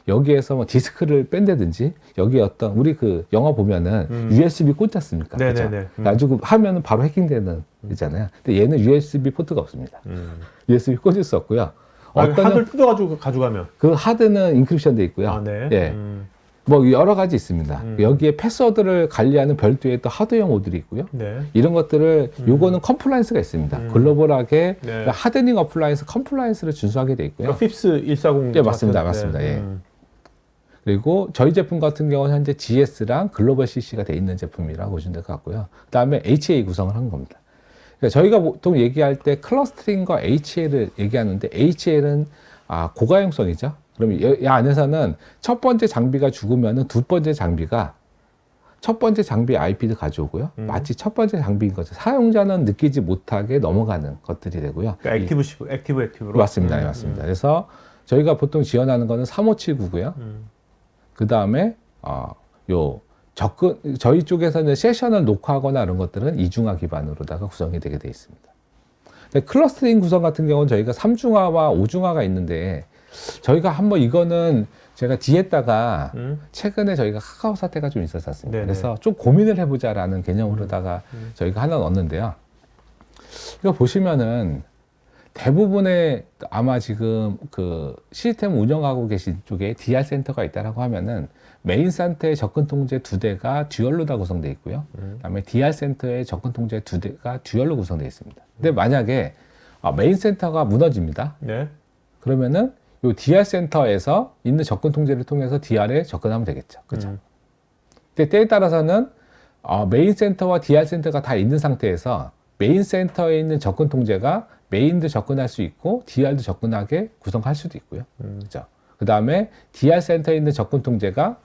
여기에서 뭐 디스크를 뺀다든지 여기 어떤 우리 그 영화 보면은 USB 꽂지 않습니까? 네네네. 그렇죠? 가지고 하면은 바로 해킹되는 있잖아요. 근데 얘는 USB 포트가 없습니다. USB 꽂을 수 없고요. 하드를 뜯어가지고 가져가면. 그 하드는 인크립션 돼 있고요. 네. 예. 뭐 여러 가지 있습니다. 여기에 패스워드를 관리하는 별도의 또 하드웨어 모듈이 있고요. 네. 이런 것들을 요거는 컴플라이언스가 있습니다. 글로벌하게 네. 하드닝 어플라이언스 컴플라이언스를 준수하게 돼 있고요. 그러니까 핍스 140. 네, 맞습니다. 맞습니다. 예. 그리고 저희 제품 같은 경우는 현재 GS랑 글로벌 CC가 돼 있는 제품이라고 보시면 될 것 같고요. 그다음에 HA 구성을 한 겁니다. 그러니까 저희가 보통 얘기할 때 클러스터링과 HA를 얘기하는데 HA는 고가용성이죠. 그럼 이 안에서는 첫 번째 장비가 죽으면은 두 번째 장비가 첫 번째 장비 IP도 가져오고요. 마치 첫 번째 장비인 거죠. 사용자는 느끼지 못하게 넘어가는 것들이 되고요. 그러니까 액티브로. 맞습니다. 네, 맞습니다. 그래서 저희가 보통 지원하는 거는 3579고요. 그 다음에 저희 쪽에서는 세션을 녹화하거나 이런 것들은 이중화 기반으로다가 구성이 되게 되어 있습니다. 클러스터링 구성 같은 경우는 저희가 3중화와 5중화가 있는데 저희가 한번 이거는 제가 뒤에다가 최근에 저희가 카카오 사태가 좀 있었습니다. 네네. 그래서 좀 고민을 해보자라는 개념으로다가 저희가 하나 넣었는데요. 이거 보시면은 대부분의 아마 지금 그 시스템 운영하고 계신 쪽에 DR 센터가 있다라고 하면은 메인 센터의 접근 통제 2대가 듀얼로 다 구성되어 있고요. 그다음에 DR 센터의 접근 통제 2대가 듀얼로 구성되어 있습니다. 근데 만약에 메인 센터가 무너집니다. 네. 그러면은 이 DR 센터에서 있는 접근 통제를 통해서 DR에 접근하면 되겠죠. 그렇죠? 근데 때에 따라서는 메인 센터와 DR 센터가 다 있는 상태에서 메인 센터에 있는 접근 통제가 메인도 접근할 수 있고 DR도 접근하게 구성할 수도 있고요. 그렇죠? 그 다음에 DR 센터에 있는 접근 통제가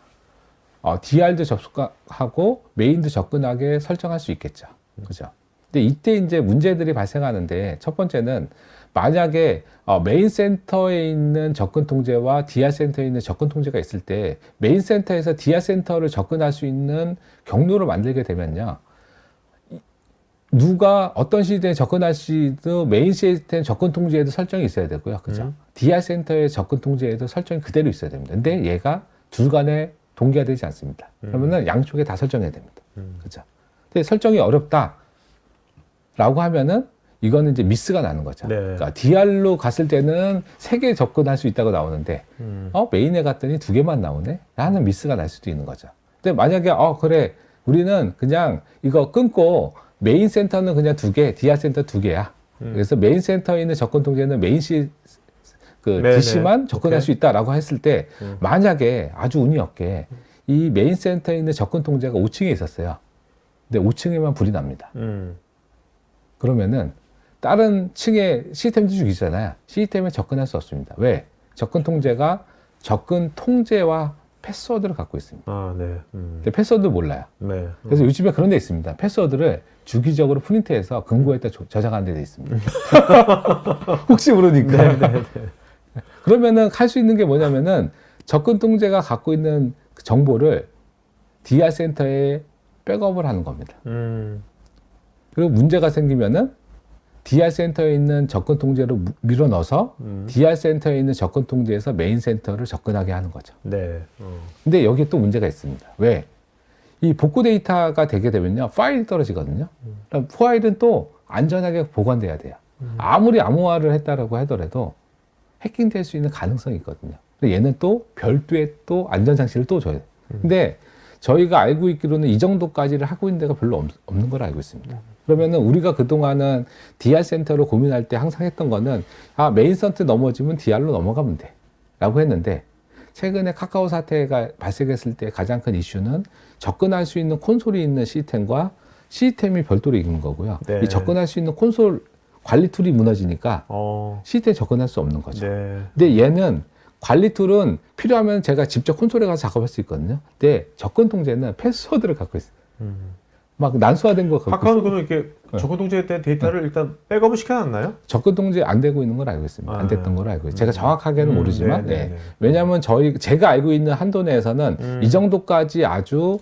DR도 접속하고 메인도 접근하게 설정할 수 있겠죠. 그죠? 근데 이때 이제 문제들이 발생하는데 첫 번째는 만약에 메인 센터에 있는 접근 통제와 DR 센터에 있는 접근 통제가 있을 때 메인 센터에서 DR 센터를 접근할 수 있는 경로를 만들게 되면요. 누가 어떤 시대에 접근할 수도 메인 시스템 접근 통제에도 설정이 있어야 되고요. 그죠? DR 센터의 접근 통제에도 설정이 그대로 있어야 됩니다. 근데 얘가 둘 간에 동기화되지 않습니다. 그러면은 양쪽에 다 설정해야 됩니다. 그죠? 근데 설정이 어렵다라고 하면은 이거는 이제 미스가 나는 거죠. 네. 그러니까 DR로 갔을 때는 3개 접근할 수 있다고 나오는데 메인에 갔더니 2개만 나오네? 라는 미스가 날 수도 있는 거죠. 근데 만약에 그래 우리는 그냥 이거 끊고 메인 센터는 그냥 2개, DR 센터 2개야. 그래서 메인 센터에 있는 접근 통제는 메인 DC만 접근할 수 있다라고 했을 때 만약에 아주 운이 없게 이 메인 센터에 있는 접근 통제가 5층에 있었어요. 근데 5층에만 불이 납니다. 그러면은 다른 층에 시스템도 죽이잖아요. 시스템에 접근할 수 없습니다. 왜? 접근 통제가 접근 통제와 패스워드를 갖고 있습니다. 네. 근데 패스워드 몰라요. 네. 그래서 요즘에 그런 데 있습니다. 패스워드를 주기적으로 프린트해서 금고에다 저장하는 데도 있습니다. 혹시 모르니까. 네. 그러면은 할 수 있는 게 뭐냐면은 접근 통제가 갖고 있는 그 정보를 DR 센터에 백업을 하는 겁니다. 그리고 문제가 생기면은 DR 센터에 있는 접근 통제로 밀어 넣어서 DR 센터에 있는 접근 통제에서 메인 센터를 접근하게 하는 거죠. 네. 근데 여기에 또 문제가 있습니다. 왜? 이 복구 데이터가 되게 되면요, 파일이 떨어지거든요. 그럼 파일은 또 안전하게 보관돼야 돼요. 아무리 암호화를 했다라고 하더라도 해킹될 수 있는 가능성이 있거든요. 얘는 또 별도의 또 안전장치를 또 줘야 돼요. 근데 저희가 알고 있기로는 이 정도까지를 하고 있는 데가 별로 없는 걸 알고 있습니다. 그러면은 우리가 그동안은 DR 센터로 고민할 때 항상 했던 거는 메인 센터 넘어지면 DR로 넘어가면 돼 라고 했는데 최근에 카카오 사태가 발생했을 때 가장 큰 이슈는 접근할 수 있는 콘솔이 있는 시스템과 시스템이 별도로 있는 거고요. 네. 이 접근할 수 있는 콘솔 관리 툴이 무너지니까 시스템에 접근할 수 없는 거죠. 네. 근데 얘는 관리 툴은 필요하면 제가 직접 콘솔에 가서 작업할 수 있거든요. 근데 접근 통제는 패스워드를 갖고 있어요. 막 난수화된 거 갖고 카카오는 그러면 이렇게 접근 통제 때 데이터를 일단 백업을 시켜놨나요? 접근 통제 안 되고 있는 걸 알고 있습니다. 안 됐던 걸 알고 있어요. 제가 정확하게는 모르지만, 네. 왜냐하면 제가 알고 있는 한도 내에서는 이 정도까지 아주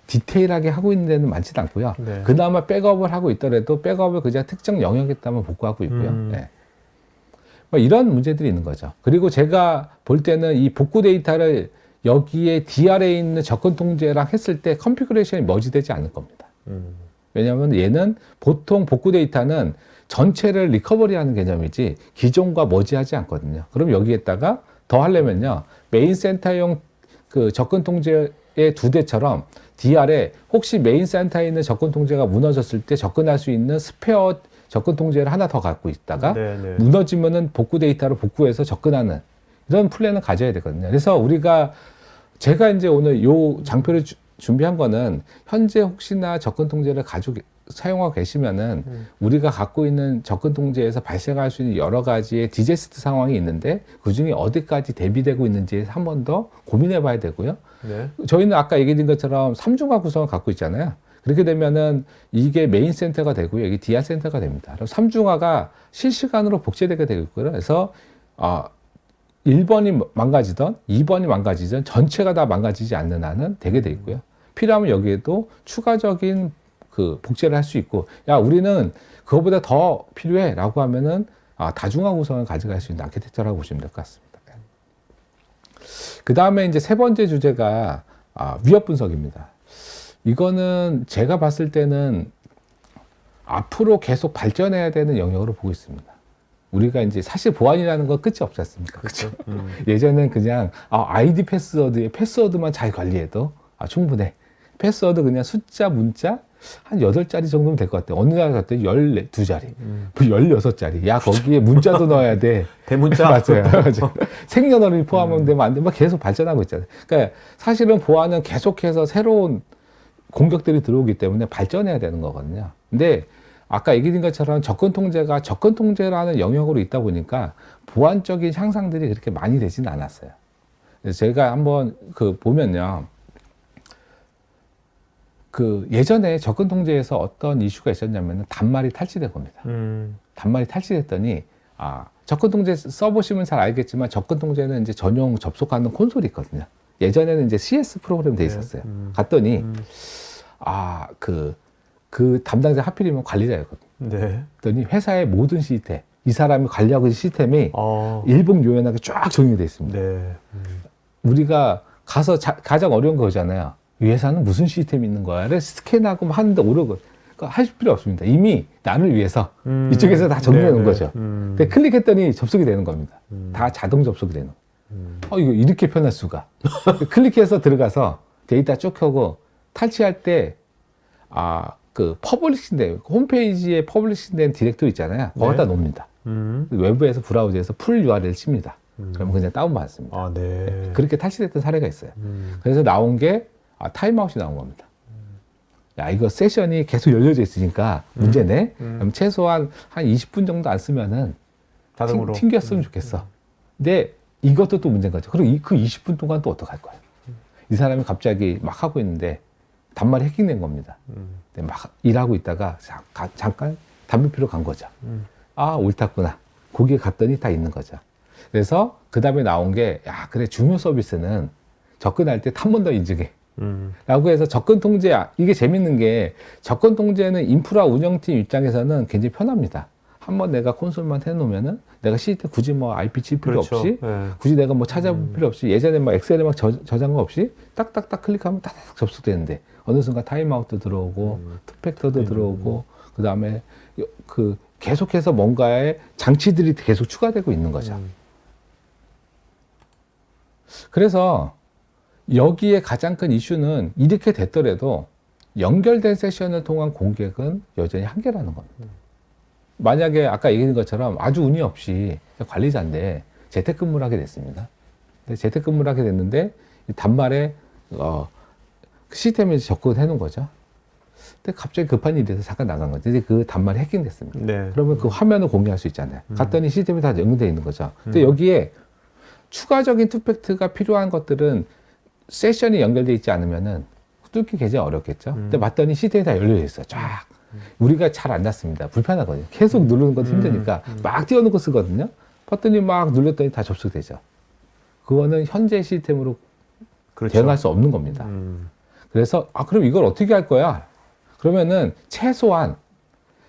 디테일하게 하고 있는 데는 많지는 않고요. 네. 그나마 백업을 하고 있더라도 백업을 그냥 특정 영역에 따면 복구하고 있고요. 네. 뭐 이런 문제들이 있는 거죠. 그리고 제가 볼 때는 이 복구 데이터를 여기에 DR에 있는 접근 통제랑 했을 때 컨피그레이션이 머지되지 않을 겁니다. 왜냐하면 얘는 보통 복구 데이터는 전체를 리커버리하는 개념이지 기존과 머지하지 않거든요. 그럼 여기에다가 더 하려면요 메인 센터용 그 접근 통제의 두 대처럼 DR에 혹시 메인 센터에 있는 접근 통제가 무너졌을 때 접근할 수 있는 스페어 접근 통제를 하나 더 갖고 있다가 네네. 무너지면은 복구 데이터로 복구해서 접근하는 이런 플랜을 가져야 되거든요. 그래서 제가 이제 오늘 요 장표를 준비한 거는 현재 혹시나 접근 통제를 사용하고 계시면은 우리가 갖고 있는 접근 통제에서 발생할 수 있는 여러 가지의 디제스트 상황이 있는데 그 중에 어디까지 대비되고 있는지 한 번 더 고민해 봐야 되고요. 네. 저희는 아까 얘기드린 것처럼 3중화 구성을 갖고 있잖아요. 그렇게 되면은 이게 메인 센터가 되고요. 이게 DR 센터가 됩니다. 그럼 3중화가 실시간으로 복제되게 되고 있고요. 그래서 1번이 망가지던 2번이 망가지던 전체가 다 망가지지 않는 한은 되게 돼 있고요. 필요하면 여기에도 추가적인 그 복제를 할 수 있고, 야, 우리는 그거보다 더 필요해 라고 하면은 다중화 구성을 가져갈 수 있는 아키텍처라고 보시면 될 것 같습니다. 그 다음에 이제 세 번째 주제가 위협 분석입니다. 이거는 제가 봤을 때는 앞으로 계속 발전해야 되는 영역으로 보고 있습니다. 우리가 이제 사실 보안이라는 건 끝이 없지 않습니까? 그렇죠? 예전엔 그냥 아이디 패스워드만 잘 관리해도 충분해. 패스워드 그냥 숫자, 문자 한 8자리 정도면 될 것 같아요. 어느 날 갔더니 12자리, 16자리. 야, 거기에 문자도 넣어야 돼. 대문자? 맞아요. 생년월일 포함하면 되면 안 돼. 막 계속 발전하고 있잖아요. 그러니까 사실은 보안은 계속해서 새로운 공격들이 들어오기 때문에 발전해야 되는 거거든요. 근데 아까 얘기드린 것처럼 접근 통제가 접근 통제라는 영역으로 있다 보니까 보안적인 향상들이 그렇게 많이 되지는 않았어요. 그래서 제가 한번 보면요. 예전에 접근 통제에서 어떤 이슈가 있었냐면 단말이 탈취된 겁니다. 단말이 탈취됐더니 접근 통제 써보시면 잘 알겠지만 접근 통제는 이제 전용 접속하는 콘솔이 있거든요. 예전에는 이제 CS 프로그램 돼 있었어요. 갔더니 그 담당자 하필이면 관리자였거든요. 네. 그랬더니 회사의 모든 시스템, 이 사람이 관리하고 있는 시스템이 일목요연하게 쫙 정리되어 있습니다. 네. 우리가 가서 가장 어려운 거잖아요. 이 회사는 무슨 시스템이 있는 거야를 스캔하고 하는데 오르고 할 필요 없습니다. 이미 나를 위해서 이쪽에서 다 정리해 놓은 거죠. 근데 클릭했더니 접속이 되는 겁니다. 다 자동 접속이 되는 거예요. 이거 이렇게 편할 수가. 클릭해서 들어가서 데이터 쭉 켜고 탈취할 때 그 퍼블리싱된 홈페이지에 퍼블리싱된 디렉토리 있잖아요. 거기다 놓습니다. 외부에서 브라우저에서 풀 URL 칩니다. 그러면 그냥 다운받습니다. 네. 그렇게 탈취됐던 사례가 있어요. 그래서 나온 게 타임아웃이 나온 겁니다. 야, 이거 세션이 계속 열려져 있으니까 문제네. 그럼 최소한 한 20분 정도 안 쓰면은 자동으로 튕겼으면 좋겠어. 근데 이것도 또 문제인 거죠. 그리고 그 20분 동안 또 어떡할 거야? 이 사람이 갑자기 막 하고 있는데 단말이 해킹된 겁니다. 근데 막 일하고 있다가 잠깐 담배 피러 간 거죠. 옳았구나. 거기에 갔더니 다 있는 거죠. 그래서 그 다음에 나온 게, 야, 그래, 중요 서비스는 접근할 때 한 번 더 인증해. 라고 해서 접근 통제, 이게 재밌는 게 접근 통제는 인프라 운영팀 입장에서는 굉장히 편합니다. 한번 내가 콘솔만 해놓으면은 내가 시스템 굳이 뭐 IP 칠 필요 그렇죠. 없이 네. 굳이 내가 뭐 찾아볼 필요 없이 예전에 막 엑셀에 막 저장거 없이 딱딱딱 클릭하면 딱딱 접속되는데 어느 순간 타임아웃도 들어오고 투팩터도 들어오고 그 다음에 계속해서 뭔가의 장치들이 계속 추가되고 있는 거죠. 그래서 여기에 가장 큰 이슈는 이렇게 됐더라도 연결된 세션을 통한 공격은 여전히 한계라는 겁니다. 만약에 아까 얘기한 것처럼 아주 운이 없이 관리자인데 재택근무를 하게 됐습니다. 재택근무를 하게 됐는데 단말에 시스템에 접근해 놓은 거죠. 근데 갑자기 급한 일이 있어서 잠깐 나간 거죠. 이제 그 단말이 해킹됐습니다. 네. 그러면 그 화면을 공유할 수 있잖아요. 갔더니 시스템이 다 연결되어 있는 거죠. 근데 여기에 추가적인 투팩트가 필요한 것들은 세션이 연결되어 있지 않으면은 뚫기 굉장히 어렵겠죠. 근데 봤더니 시스템이 다 열려져 있어요. 쫙. 우리가 잘 안 났습니다. 불편하거든요. 계속 누르는 것도 힘드니까 막 띄워놓고 쓰거든요. 봤더니 막 눌렀더니 다 접속되죠. 그거는 현재 시스템으로 그렇죠. 대응할 수 없는 겁니다. 그래서 그럼 이걸 어떻게 할 거야? 그러면은 최소한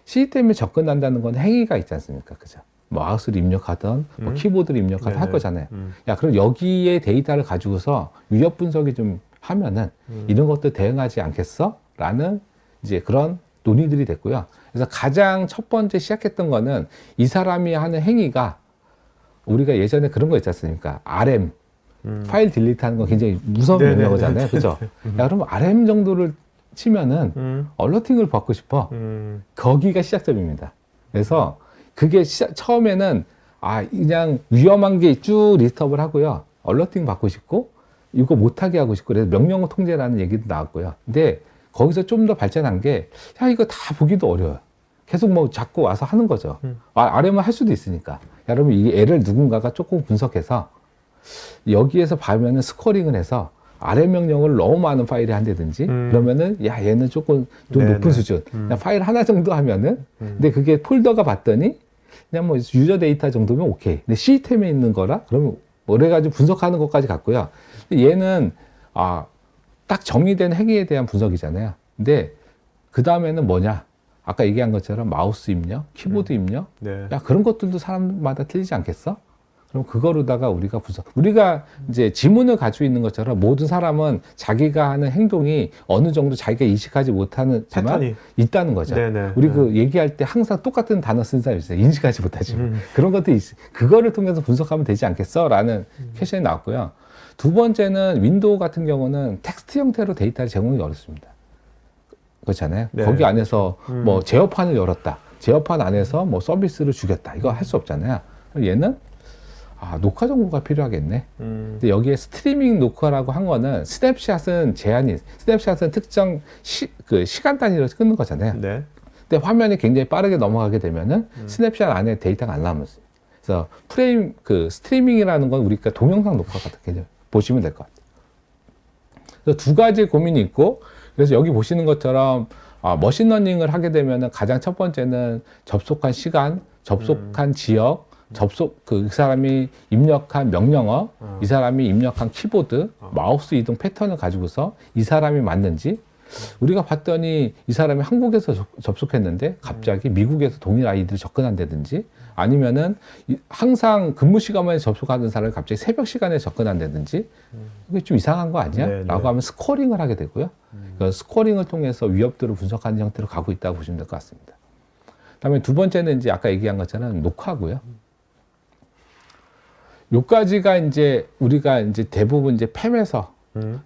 시스템에 접근한다는 건 행위가 있지 않습니까? 그죠? 마우스를 입력하던 뭐 키보드를 입력하던 할 거잖아요. 야, 그럼 여기에 데이터를 가지고서 위협 분석이 좀 하면은 이런 것도 대응하지 않겠어? 라는 이제 그런 논의들이 됐고요. 그래서 가장 첫 번째 시작했던 거는 이 사람이 하는 행위가 우리가 예전에 그런 거 있지 않습니까? RM, 파일 딜리트하는 건 굉장히 무서운 네네네. 명령어잖아요, 그죠? 야, 그럼 RM 정도를 치면은 얼러팅을 받고 싶어. 거기가 시작점입니다. 그래서 그게 처음에는 그냥 위험한 게 쭉 리스트업을 하고요. 얼러팅 받고 싶고 이거 못하게 하고 싶고 그래서 명령어 통제라는 얘기도 나왔고요. 근데 거기서 좀 더 발전한 게 이거 다 보기도 어려워요. 계속 뭐 자꾸 와서 하는 거죠. RM을 할 수도 있으니까. 여러분 이 애를 누군가가 조금 분석해서 여기에서 봐면은 스코어링을 해서 RM 명령을 너무 많은 파일에 한다든지 그러면은 얘는 조금 좀 네네. 높은 수준 그냥 파일 하나 정도 하면은 근데 그게 폴더가 봤더니 그냥 뭐 유저 데이터 정도면 오케이. 근데 시스템에 있는 거라 그러면 뭐래 가지고 분석하는 것까지 갔고요. 근데 얘는 딱 정의된 행위에 대한 분석이잖아요. 근데 그 다음에는 뭐냐? 아까 얘기한 것처럼 마우스 입력, 키보드 입력, 네. 그런 것들도 사람마다 틀리지 않겠어? 그럼 그거로다가 우리가 이제 지문을 가지고 있는 것처럼 모든 사람은 자기가 하는 행동이 어느 정도 자기가 인식하지 못하는 패턴이 있다는 거죠. 네네. 우리 그 얘기할 때 항상 똑같은 단어 쓰는 사람이 있어요. 인식하지 못하지. 그런 것들이 그거를 통해서 분석하면 되지 않겠어? 라는 퀘션이 나왔고요. 두 번째는 윈도우 같은 경우는 텍스트 형태로 데이터를 제공하기 어렵습니다. 그렇잖아요. 네. 거기 안에서 뭐 제어판을 열었다. 제어판 안에서 뭐 서비스를 죽였다. 이거 할 수 없잖아요. 얘는 녹화 정보가 필요하겠네. 근데 여기에 스트리밍 녹화라고 한 거는 스냅샷은 스냅샷은 특정 시간 단위로 끊는 거잖아요. 네. 근데 화면이 굉장히 빠르게 넘어가게 되면은 스냅샷 안에 데이터가 안 남았어요. 그래서 스트리밍이라는 건 우리가 동영상 녹화 같은 개념 보시면 될 것 같아요. 그래서 두 가지 고민이 있고, 그래서 여기 보시는 것처럼 머신러닝을 하게 되면은 가장 첫 번째는 접속한 시간, 접속한 지역, 그 사람이 입력한 명령어, 이 사람이 입력한 키보드, 마우스 이동 패턴을 가지고서 이 사람이 맞는지, 우리가 봤더니 이 사람이 한국에서 접속했는데 갑자기 미국에서 동일 아이들이 접근한다든지 아니면은 항상 근무 시간만에 접속하는 사람이 갑자기 새벽 시간에 접근한다든지 이게 좀 이상한 거 아니야? 네, 라고 네. 하면 스코어링을 하게 되고요. 그 스코어링을 통해서 위협들을 분석하는 형태로 가고 있다고 보시면 될 것 같습니다. 그다음에 두 번째는 이제 아까 얘기한 것처럼 녹화고요. 요까지가 이제 우리가 이제 대부분 이제 팸에서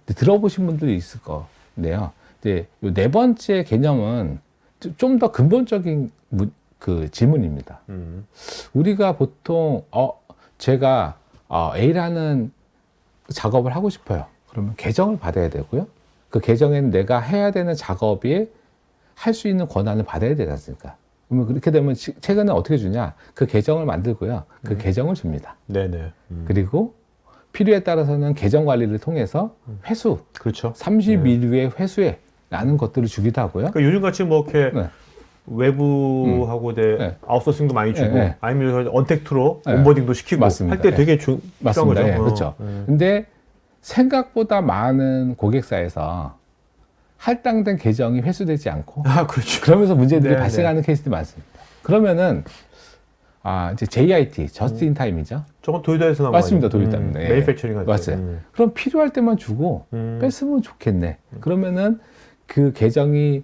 들어보신 분들이 있을 거네요. 이제 요 네 번째 개념은 좀 더 근본적인 그 질문입니다. 우리가 보통 제가 A라는 작업을 하고 싶어요. 그러면 계정을 받아야 되고요. 그 계정에는 내가 해야 되는 작업에 할 수 있는 권한을 받아야 되지 않습니까? 그러면 그렇게 되면 최근에 어떻게 주냐? 그 계정을 만들고요. 그 계정을 줍니다. 네네. 그리고 필요에 따라서는 계정 관리를 통해서 회수, 그렇죠. 30일후의 회수에 라는 것들을 주기도 하고요. 그러니까 요즘같이 뭐 이렇게 네. 외부하고 네. 아웃소싱도 많이 주고 네. 아니면 언택트로 네. 온보딩도 시키고 맞습니다. 할 때 되게 필요한 맞습니다. 거죠. 예, 그렇죠. 근데 생각보다 많은 고객사에서 할당된 계정이 회수되지 않고 그렇죠. 그러면서 문제들이 네, 발생하는 케이스들이 많습니다. 그러면은 이제 JIT, 저스트 인 타임이죠. 저건 도요타에서 나온 맞습니다. 거 아니에요? 도요타입니다. 예. 매니팩처링 할 때. 맞아요. 그럼 필요할 때만 주고 뺐으면 좋겠네. 그러면은 그 계정이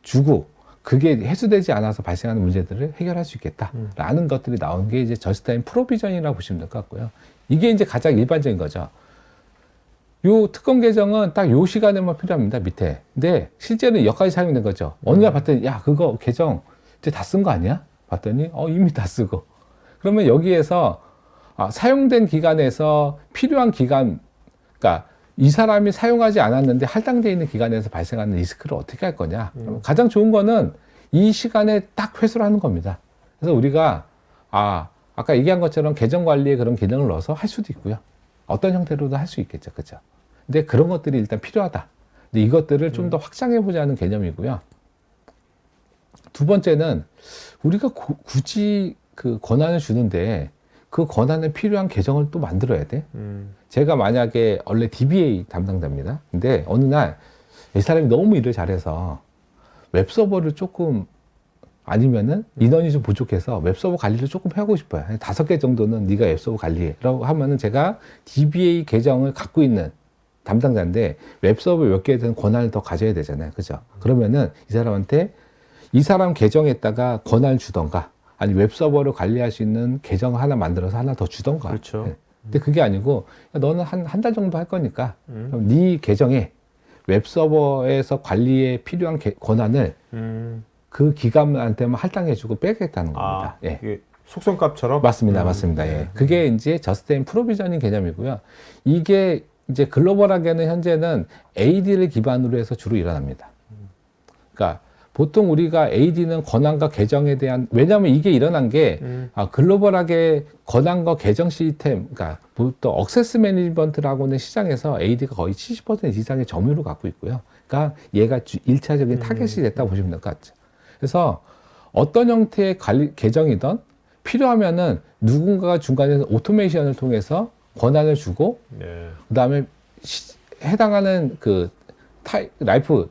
주고 그게 회수되지 않아서 발생하는 문제들을 해결할 수 있겠다라는 것들이 나온 게 이제 저스트타임 프로비전이라고 보시면 될 것 같고요. 이게 이제 가장 일반적인 거죠. 요 특권 계정은 딱 요 시간에만 필요합니다, 밑에. 근데 실제는 여기까지 사용된 거죠. 어느 날 봤더니, 그거 계정 이제 다 쓴 거 아니야? 봤더니, 이미 다 쓰고. 그러면 여기에서, 사용된 기간에서 필요한 기간, 그러니까 이 사람이 사용하지 않았는데 할당되어 있는 기간에서 발생하는 리스크를 어떻게 할 거냐? 가장 좋은 거는 이 시간에 딱 회수를 하는 겁니다. 그래서 우리가, 아까 얘기한 것처럼 계정 관리에 그런 기능을 넣어서 할 수도 있고요. 어떤 형태로도 할 수 있겠죠. 그죠? 근데 그런 것들이 일단 필요하다. 근데 이것들을 좀 더 확장해 보자는 개념이고요. 두 번째는 우리가 굳이 그 권한을 주는데 그 권한에 필요한 계정을 또 만들어야 돼. 제가 만약에 원래 DBA 담당자입니다. 근데 어느 날 이 사람이 너무 일을 잘해서 웹서버를 조금 아니면은 인원이 좀 부족해서 웹서버 관리를 조금 하고 싶어요. 5개 정도는 네가 웹서버 관리해 라고 하면은 제가 DBA 계정을 갖고 있는 담당자인데 웹서버 몇 개에 대한 권한을 더 가져야 되잖아요. 그죠? 그러면은 이 사람한테 이 사람 계정에다가 권한을 주던가 아니 웹서버를 관리할 수 있는 계정 하나 만들어서 하나 더 주던가. 그렇죠. 근데 그게 아니고 야, 너는 한 달 정도 할 거니까 그럼 네 계정에 웹서버에서 관리에 필요한 권한을 그 기관한테만 할당해주고 빼겠다는 겁니다. 예. 이게 속성값처럼? 맞습니다. 맞습니다. 예. 그게 이제 저스트인 프로비저닝 개념이고요. 이게 이제 글로벌하게는 현재는 AD를 기반으로 해서 주로 일어납니다. 그러니까 보통 우리가 AD는 권한과 계정에 대한, 왜냐하면 이게 일어난 게 글로벌하게 권한과 계정 시스템, 그러니까 보통 억세스 매니지먼트라고는 시장에서 AD가 거의 70% 이상의 점유율을 갖고 있고요. 그러니까 얘가 1차적인 타겟이 됐다고 보시면 될 것 같죠. 그래서 어떤 형태의 관리 계정이든 필요하면은 누군가가 중간에서 오토메이션을 통해서 권한을 주고, 그 다음에 해당하는 그 라이프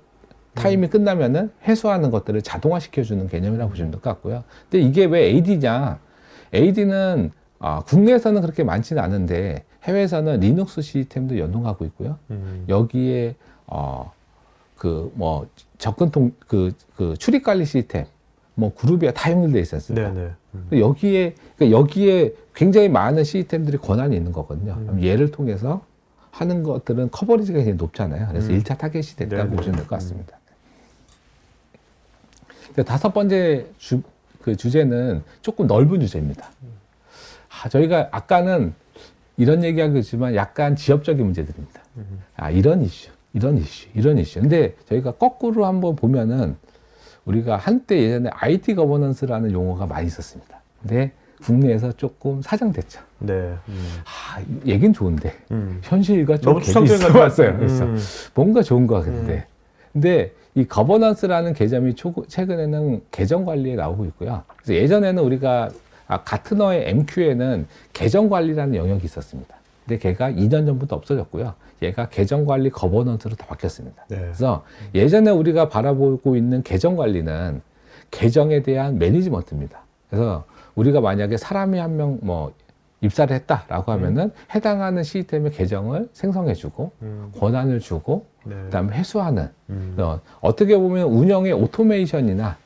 타임이 끝나면은 해소하는 것들을 자동화 시켜주는 개념이라고 보시면 될 것 같고요. 근데 이게 왜 AD냐? AD는 국내에서는 그렇게 많지는 않은데 해외에서는 리눅스 시스템도 연동하고 있고요. 여기에 그 뭐 접근통 그 출입 관리 시스템, 뭐 그룹이야 다 연결돼 있지 않습니까? 여기에 굉장히 많은 시스템들이 권한이 있는 거거든요. 그럼 얘를 통해서 하는 것들은 커버리지가 굉장히 높잖아요. 그래서 1차 타겟이 됐다고 보시면 될 것 같습니다. 다섯 번째 주제는 조금 넓은 주제입니다. 저희가 아까는 이런 얘기하고 있지만 약간 지역적인 문제들입니다. 이런 이슈. 근데 저희가 거꾸로 한번 보면은 우리가 한때 예전에 IT 거버넌스라는 용어가 많이 있었습니다. 근데 국내에서 조금 사장됐죠. 네. 얘긴 좋은데 현실과 좀 너무 추상적인 것 왔어요. 그래서 뭔가 좋은 것 같은데. 근데 이 거버넌스라는 개념이 최근에는 계정 관리에 나오고 있고요. 그래서 예전에는 우리가 가트너의 MQ에는 계정 관리라는 영역이 있었습니다. 근데 걔가 2년 전부터 없어졌고요. 얘가 계정 관리 거버넌스로 다 바뀌었습니다. 네. 그래서 예전에 우리가 바라보고 있는 계정 관리는 계정에 대한 매니지먼트입니다. 그래서 우리가 만약에 사람이 한 명 뭐 입사를 했다라고 하면은 해당하는 시스템의 계정을 생성해주고 권한을 주고 그다음에 회수하는 어떻게 보면 운영의 오토메이션이나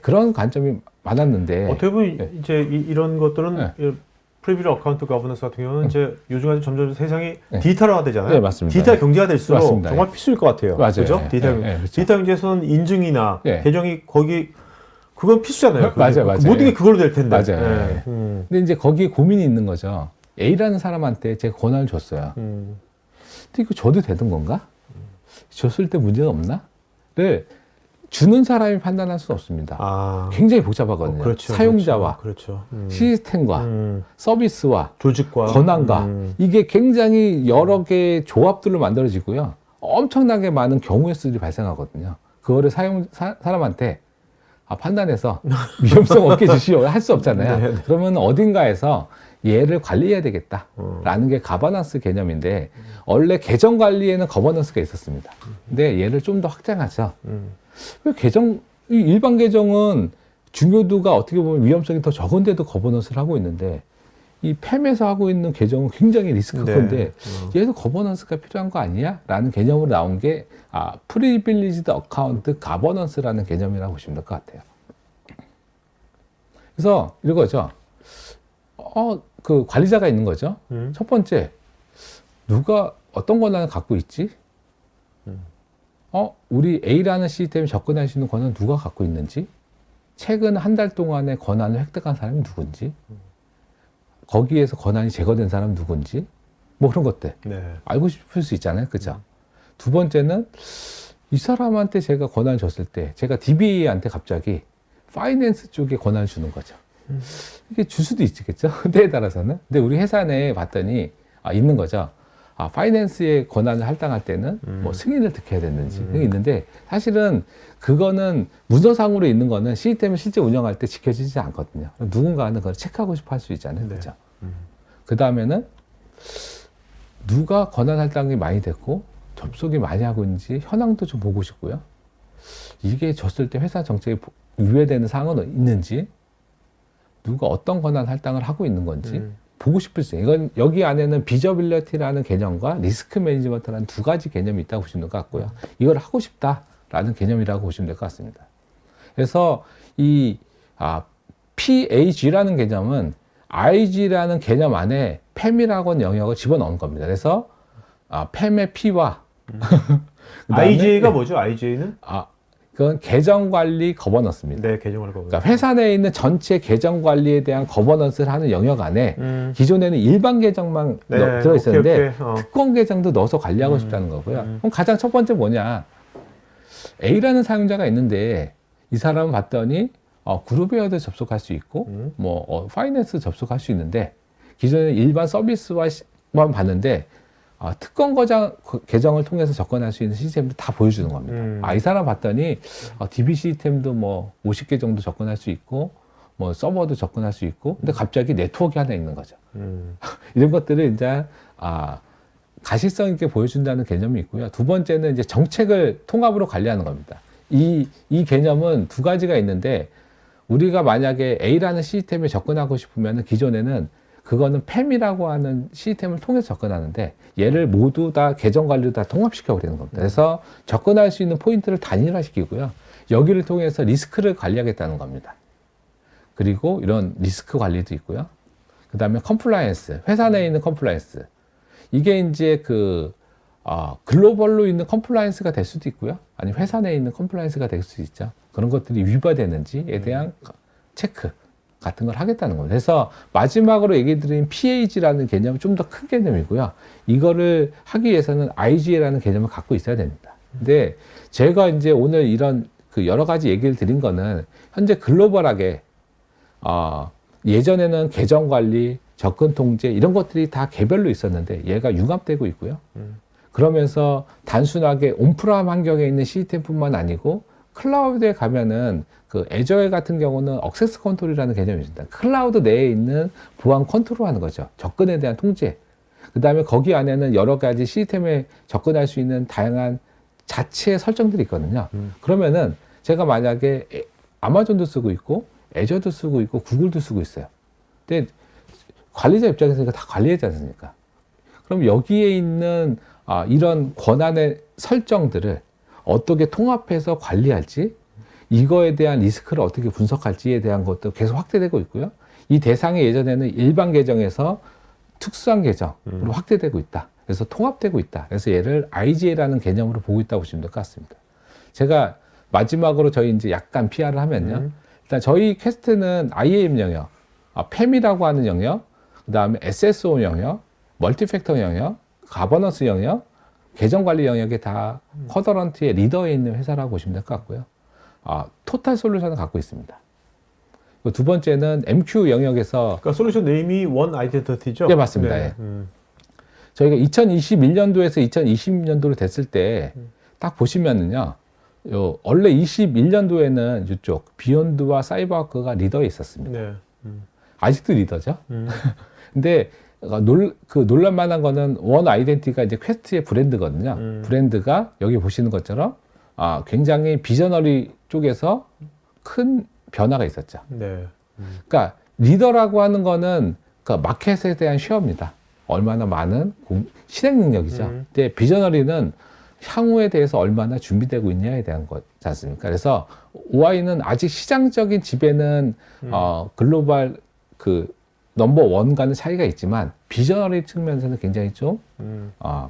그런 관점이 많았는데 어떻게 보면 이제 이런 것들은 프리빌리지 어카운트 거버넌스 같은 경우는 이제 요즘 점점 세상이 디지털화가 되잖아요. 네, 맞습니다. 디지털 경제가 될수록 맞습니다. 정말 필수일 것 같아요. 맞아요. 그죠? 그렇죠. 디지털 경제에서는 인증이나 계정이 거기 그건 필수잖아요. 맞아요. 모든 게 그걸로 될 텐데. 맞아요. 근데 이제 거기에 고민이 있는 거죠. A라는 사람한테 제가 권한을 줬어요. 근데 이거 줘도 되는 건가? 줬을 때 문제가 없나?를 주는 사람이 판단할 수는 없습니다. 굉장히 복잡하거든요. 그렇죠, 사용자와 그렇죠. 시스템과 서비스와 조직과 권한과 이게 굉장히 여러 개의 조합들로 만들어지고요. 엄청나게 많은 경우의 수들이 발생하거든요. 그거를 사람한테 판단해서 위험성 없게 주시오 할 수 없잖아요. 그러면 어딘가에서 얘를 관리해야 되겠다라는 게 가버넌스 개념인데 원래 계정 관리에는 거버넌스가 있었습니다. 근데 얘를 좀 더 확장하죠. 왜 일반 계정은 중요도가 어떻게 보면 위험성이 더 적은데도 거버넌스를 하고 있는데 이 팸에서 하고 있는 계정은 굉장히 리스크가 큰데 얘도 거버넌스가 필요한 거 아니야? 라는 개념으로 나온 게 프리빌리지드 어카운트 가버넌스라는 개념이라고 보시면 될 것 같아요. 그래서 이거죠. 그 관리자가 있는 거죠. 첫 번째, 누가 어떤 권한을 갖고 있지? 우리 A라는 시스템에 접근할 수 있는 권한은 누가 갖고 있는지? 최근 한 달 동안에 권한을 획득한 사람이 누군지? 거기에서 권한이 제거된 사람은 누군지? 뭐 그런 것들. 알고 싶을 수 있잖아요. 그죠? 두 번째는 이 사람한테 제가 권한을 줬을 때 제가 DBA한테 갑자기 파이낸스 쪽에 권한을 주는 거죠. 이게 줄 수도 있겠죠. 때에 따라서는. 근데 우리 회사 내에 봤더니 있는 거죠. 파이낸스의 권한을 할당할 때는 뭐 승인을 어떻게 해야 되는지 그게 있는데 사실은 그거는 문서상으로 있는 거는 시스템을 실제 운영할 때 지켜지지 않거든요. 누군가는 그걸 체크하고 싶어 할 수 있잖아요. 그죠? 그 다음에는 누가 권한 할당이 많이 됐고 접속이 많이 하고 있는지 현황도 좀 보고 싶고요. 이게 줬을 때 회사 정책에 위배되는 사항은 있는지 누가 어떤 권한 할당을 하고 있는 건지 보고 싶을 수 있어요. 이건 여기 안에는 비저빌리티라는 개념과 리스크 매니지먼트라는 두 가지 개념이 있다고 보시면 될 것 같고요. 이걸 하고 싶다라는 개념이라고 보시면 될 것 같습니다. 그래서 이 PAG라는 개념은 IG라는 개념 안에 PAM이라고 하는 영역을 집어넣은 겁니다. 그래서 PAM의 P와 IGA가 뭐죠? IGA는? 그건 계정관리 거버넌스입니다. 네, 계정관리 거버넌스. 그러니까 회사 내에 있는 전체 계정관리에 대한 거버넌스를 하는 영역 안에 기존에는 일반 계정만 들어있었는데 특권 계정도 넣어서 관리하고 싶다는 거고요. 그럼 가장 첫 번째 뭐냐? A라는 사용자가 있는데 이 사람은 봤더니 그룹웨어도 접속할 수 있고 파이낸스 접속할 수 있는데 기존에는 일반 서비스만 봤는데 특권 계정을 통해서 접근할 수 있는 시스템도 다 보여주는 겁니다. 이 사람 봤더니 DB 시스템도 뭐 50개 정도 접근할 수 있고 뭐 서버도 접근할 수 있고 근데 갑자기 네트워크가 하나 있는 거죠. 이런 것들을 이제 가시성 있게 보여준다는 개념이 있고요. 두 번째는 이제 정책을 통합으로 관리하는 겁니다. 이 개념은 두 가지가 있는데 우리가 만약에 A라는 시스템에 접근하고 싶으면 기존에는 그거는 PAM이라고 하는 시스템을 통해서 접근하는데 얘를 모두 다 계정 관리로 다 통합시켜 버리는 겁니다. 그래서 접근할 수 있는 포인트를 단일화시키고요. 여기를 통해서 리스크를 관리하겠다는 겁니다. 그리고 이런 리스크 관리도 있고요. 그 다음에 컴플라이언스, 회사 내에 있는 컴플라이언스. 이게 이제 글로벌로 있는 컴플라이언스가 될 수도 있고요. 아니면 회사 내에 있는 컴플라이언스가 될 수도 있죠. 그런 것들이 위반되는지에 대한 체크 같은 걸 하겠다는 겁니다. 그래서 마지막으로 얘기 드린 PAG라는 개념은 좀 더 큰 개념이고요. 이거를 하기 위해서는 IGA라는 개념을 갖고 있어야 됩니다. 근데 제가 이제 오늘 이런 여러 가지 얘기를 드린 거는 현재 글로벌하게 예전에는 계정 관리, 접근 통제 이런 것들이 다 개별로 있었는데 얘가 융합되고 있고요. 그러면서 단순하게 온프람 환경에 있는 시스템뿐만 아니고 클라우드에 가면은 애저에 같은 경우는 억세스 컨트롤이라는 개념이 있습니다. 클라우드 내에 있는 보안 컨트롤하는 거죠. 접근에 대한 통제. 그 다음에 거기 안에는 여러 가지 시스템에 접근할 수 있는 다양한 자체 설정들이 있거든요. 그러면은 제가 만약에 아마존도 쓰고 있고 애저도 쓰고 있고 구글도 쓰고 있어요. 근데 관리자 입장에서 이거 다 관리하지 않습니까? 그럼 여기에 있는 이런 권한의 설정들을 어떻게 통합해서 관리할지, 이거에 대한 리스크를 어떻게 분석할지에 대한 것도 계속 확대되고 있고요. 이 대상이 예전에는 일반 계정에서 특수한 계정으로 확대되고 있다. 그래서 통합되고 있다. 그래서 얘를 IGA라는 개념으로 보고 있다고 보시면 될 것 같습니다. 제가 마지막으로 저희 이제 약간 PR을 하면요. 일단 저희 퀘스트는 IAM 영역, PAM이라고 하는 영역, 그 다음에 SSO 영역, 멀티팩터 영역, 가버넌스 영역, 계정관리 영역에 다 쿼더런트의 리더에 있는 회사라고 보시면 될 것 같고요. 토탈 솔루션을 갖고 있습니다. 두 번째는 MQ 영역에서 그러니까 솔루션 네임이 원 아이덴티티죠? 네, 맞습니다. 네. 저희가 2021년도에서 2020년도로 됐을 때 딱 보시면은요. 원래 21년도에는 이쪽 비욘드와 사이버워크가 리더에 있었습니다. 네. 아직도 리더죠. 근데 놀랄 만한 거는 원 아이덴티티가 이제 퀘스트의 브랜드거든요. 브랜드가 여기 보시는 것처럼 굉장히 비저너리 쪽에서 큰 변화가 있었죠. 네. 그러니까 리더라고 하는 거는 마켓에 대한 쉐어입니다. 얼마나 많은 실행 능력이죠. 근데 비저너리는 향후에 대해서 얼마나 준비되고 있냐에 대한 거지 않습니까? 그래서 OI는 아직 시장적인 지배는 글로벌 넘버 원과는 차이가 있지만 비저너리 측면에서는 굉장히 좀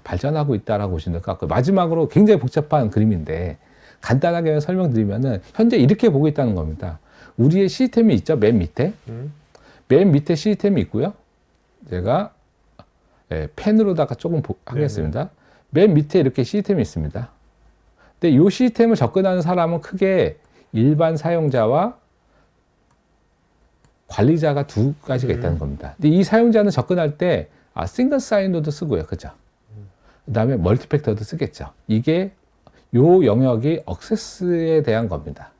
발전하고 있다라고 보시면 될 것 같고, 마지막으로 굉장히 복잡한 그림인데 간단하게 설명드리면은 현재 이렇게 보고 있다는 겁니다. 우리의 시스템이 있죠. 맨 밑에 시스템이 있고요. 제가 펜으로다가 조금 하겠습니다. 맨 밑에 이렇게 시스템이 있습니다. 근데 이 시스템을 접근하는 사람은 크게 일반 사용자와 관리자가 두 가지가 있다는 겁니다. 근데 이 사용자는 접근할 때 싱글 사인도도 쓰고요. 그죠? 그 다음에 멀티팩터도 쓰겠죠. 이게 요 영역이 억세스에 대한 겁니다.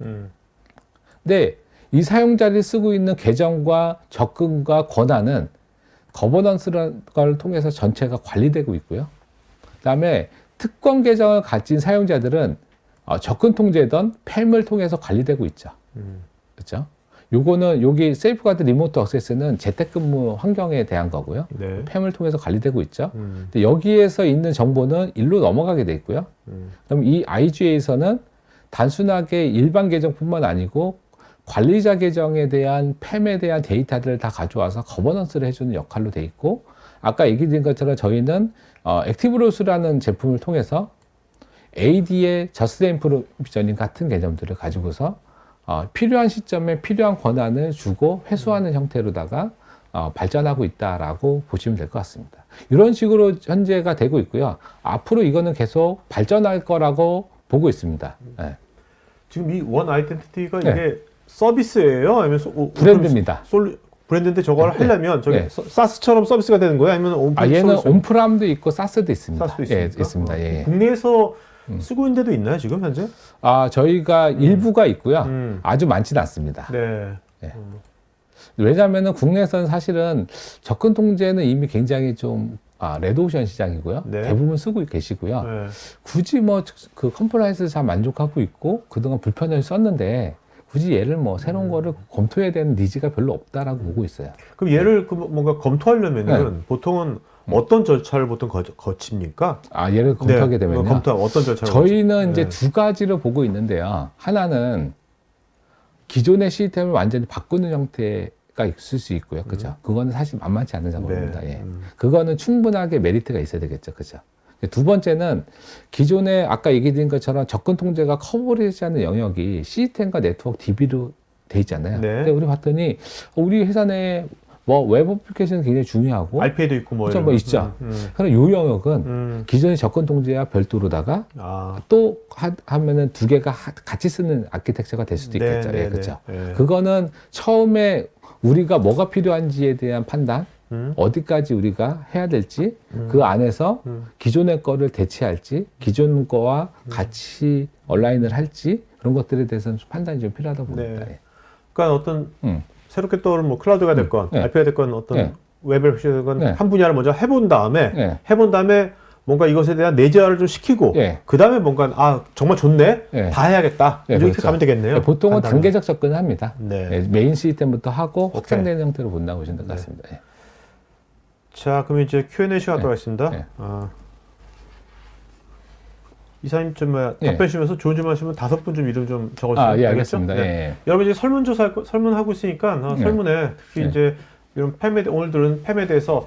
근데 이 사용자들이 쓰고 있는 계정과 접근과 권한은 거버넌스라는 걸 통해서 전체가 관리되고 있고요. 그 다음에 특권 계정을 가진 사용자들은 접근 통제든 PAM을 통해서 관리되고 있죠. 그렇죠? 요거는 여기 세이프가드 리모트 액세스는 재택근무 환경에 대한 거고요. 네. PAM을 통해서 관리되고 있죠. 근데 여기에서 있는 정보는 일로 넘어가게 돼 있고요. 그럼 이 IGA에서는 단순하게 일반 계정뿐만 아니고 관리자 계정에 대한 팸에 대한 데이터들을 다 가져와서 거버넌스를 해주는 역할로 돼 있고, 아까 얘기드린 것처럼 저희는 액티브로스라는 제품을 통해서 AD의 저스트 프로비저닝 같은 개념들을 가지고서 필요한 시점에 필요한 권한을 주고 회수하는 형태로다가 발전하고 있다라고 보시면 될 것 같습니다. 이런 식으로 현재가 되고 있고요. 앞으로 이거는 계속 발전할 거라고 보고 있습니다. 네. 지금 이 원 아이덴티티가 네. 이게 서비스예요? 아니면 브랜드입니다. 브랜드인데 저걸 네. 하려면 저게 네. 사스처럼 서비스가 되는 거예요? 아니면 온프람 얘는 온프람도 있고 사스도 있습니다. 사스도 있습니까? 예, 있습니다. 예. 국내에서 쓰고 있는 데도 있나요, 지금 현재? 저희가 일부가 있고요. 음. 아주 많지는 않습니다. 네. 왜냐하면 국내에서는 사실은 접근 통제는 이미 굉장히 좀 레드오션 시장이고요. 네. 대부분 쓰고 계시고요. 네. 굳이 뭐 그 컴플라이언스 잘 만족하고 있고 그동안 불편을 썼는데 굳이 얘를 뭐 새로운 거를 검토해야 되는 니즈가 별로 없다라고 보고 있어요. 그럼 얘를 뭔가 검토하려면은 보통은 어떤 절차를 보통 거칩니까? 얘를 검토하게 되면요. 어떤 절차를 저희는 거칩니까? 이제 두 가지로 보고 있는데요. 하나는 기존의 시스템을 완전히 바꾸는 형태가 있을 수 있고요. 그죠? 그거는 사실 만만치 않은 작업입니다. 네. 예. 그거는 충분하게 메리트가 있어야 되겠죠. 그죠? 두 번째는 기존에 아까 얘기드린 것처럼 접근 통제가 커버리지하는 영역이 시스템과 네트워크 DB로 돼 있잖아요. 네. 근데 우리 봤더니 우리 회사 내에 뭐 웹 어플리케이션은 굉장히 중요하고 RPA도 있고 뭐 그렇죠, 이런 뭐 거. 있죠. 그럼 요 영역은 기존의 접근 통제와 별도로다가 또 하면은 두 개가 같이 쓰는 아키텍처가 될 수도 있겠죠. 네, 예, 그렇죠. 네. 그거는 처음에 우리가 뭐가 필요한지에 대한 판단, 어디까지 우리가 해야 될지, 그 안에서 기존의 거를 대체할지, 기존 거와 같이 온라인을 할지, 그런 것들에 대해서는 판단이 좀 필요하다고 봅니다. 네. 예. 그러니까 어떤 새롭게 떠오른 뭐 클라우드가 됐건 네. RPA가 됐건 어떤 네. 웹 애플리케이션이 됐건 네. 한 분야를 먼저 해본 다음에 네. 뭔가 이것에 대한 내재화를 좀 시키고 네. 그 다음에 뭔가 정말 좋네 네. 다 해야겠다 네, 이렇게 그렇죠. 가면 되겠네요. 네, 보통은 간단히. 단계적 접근을 합니다. 네. 예, 메인 시스템부터 하고 오케이. 확장되는 형태로 본다고 보시면 될 것 같습니다. 예. 자, 그럼 이제 Q&A 시간 하도록 하겠습니다. 네. 이사님 좀 네. 답변 주시면서 좋은 질문 하시면 5분 좀 이름 좀 적어주세요. 예, 알겠죠? 알겠습니다. 네. 예. 여러분 이제 설문하고 있으니까 설문에 특히 네. 이제 이런 팸에 오늘 들은 팸에 대해서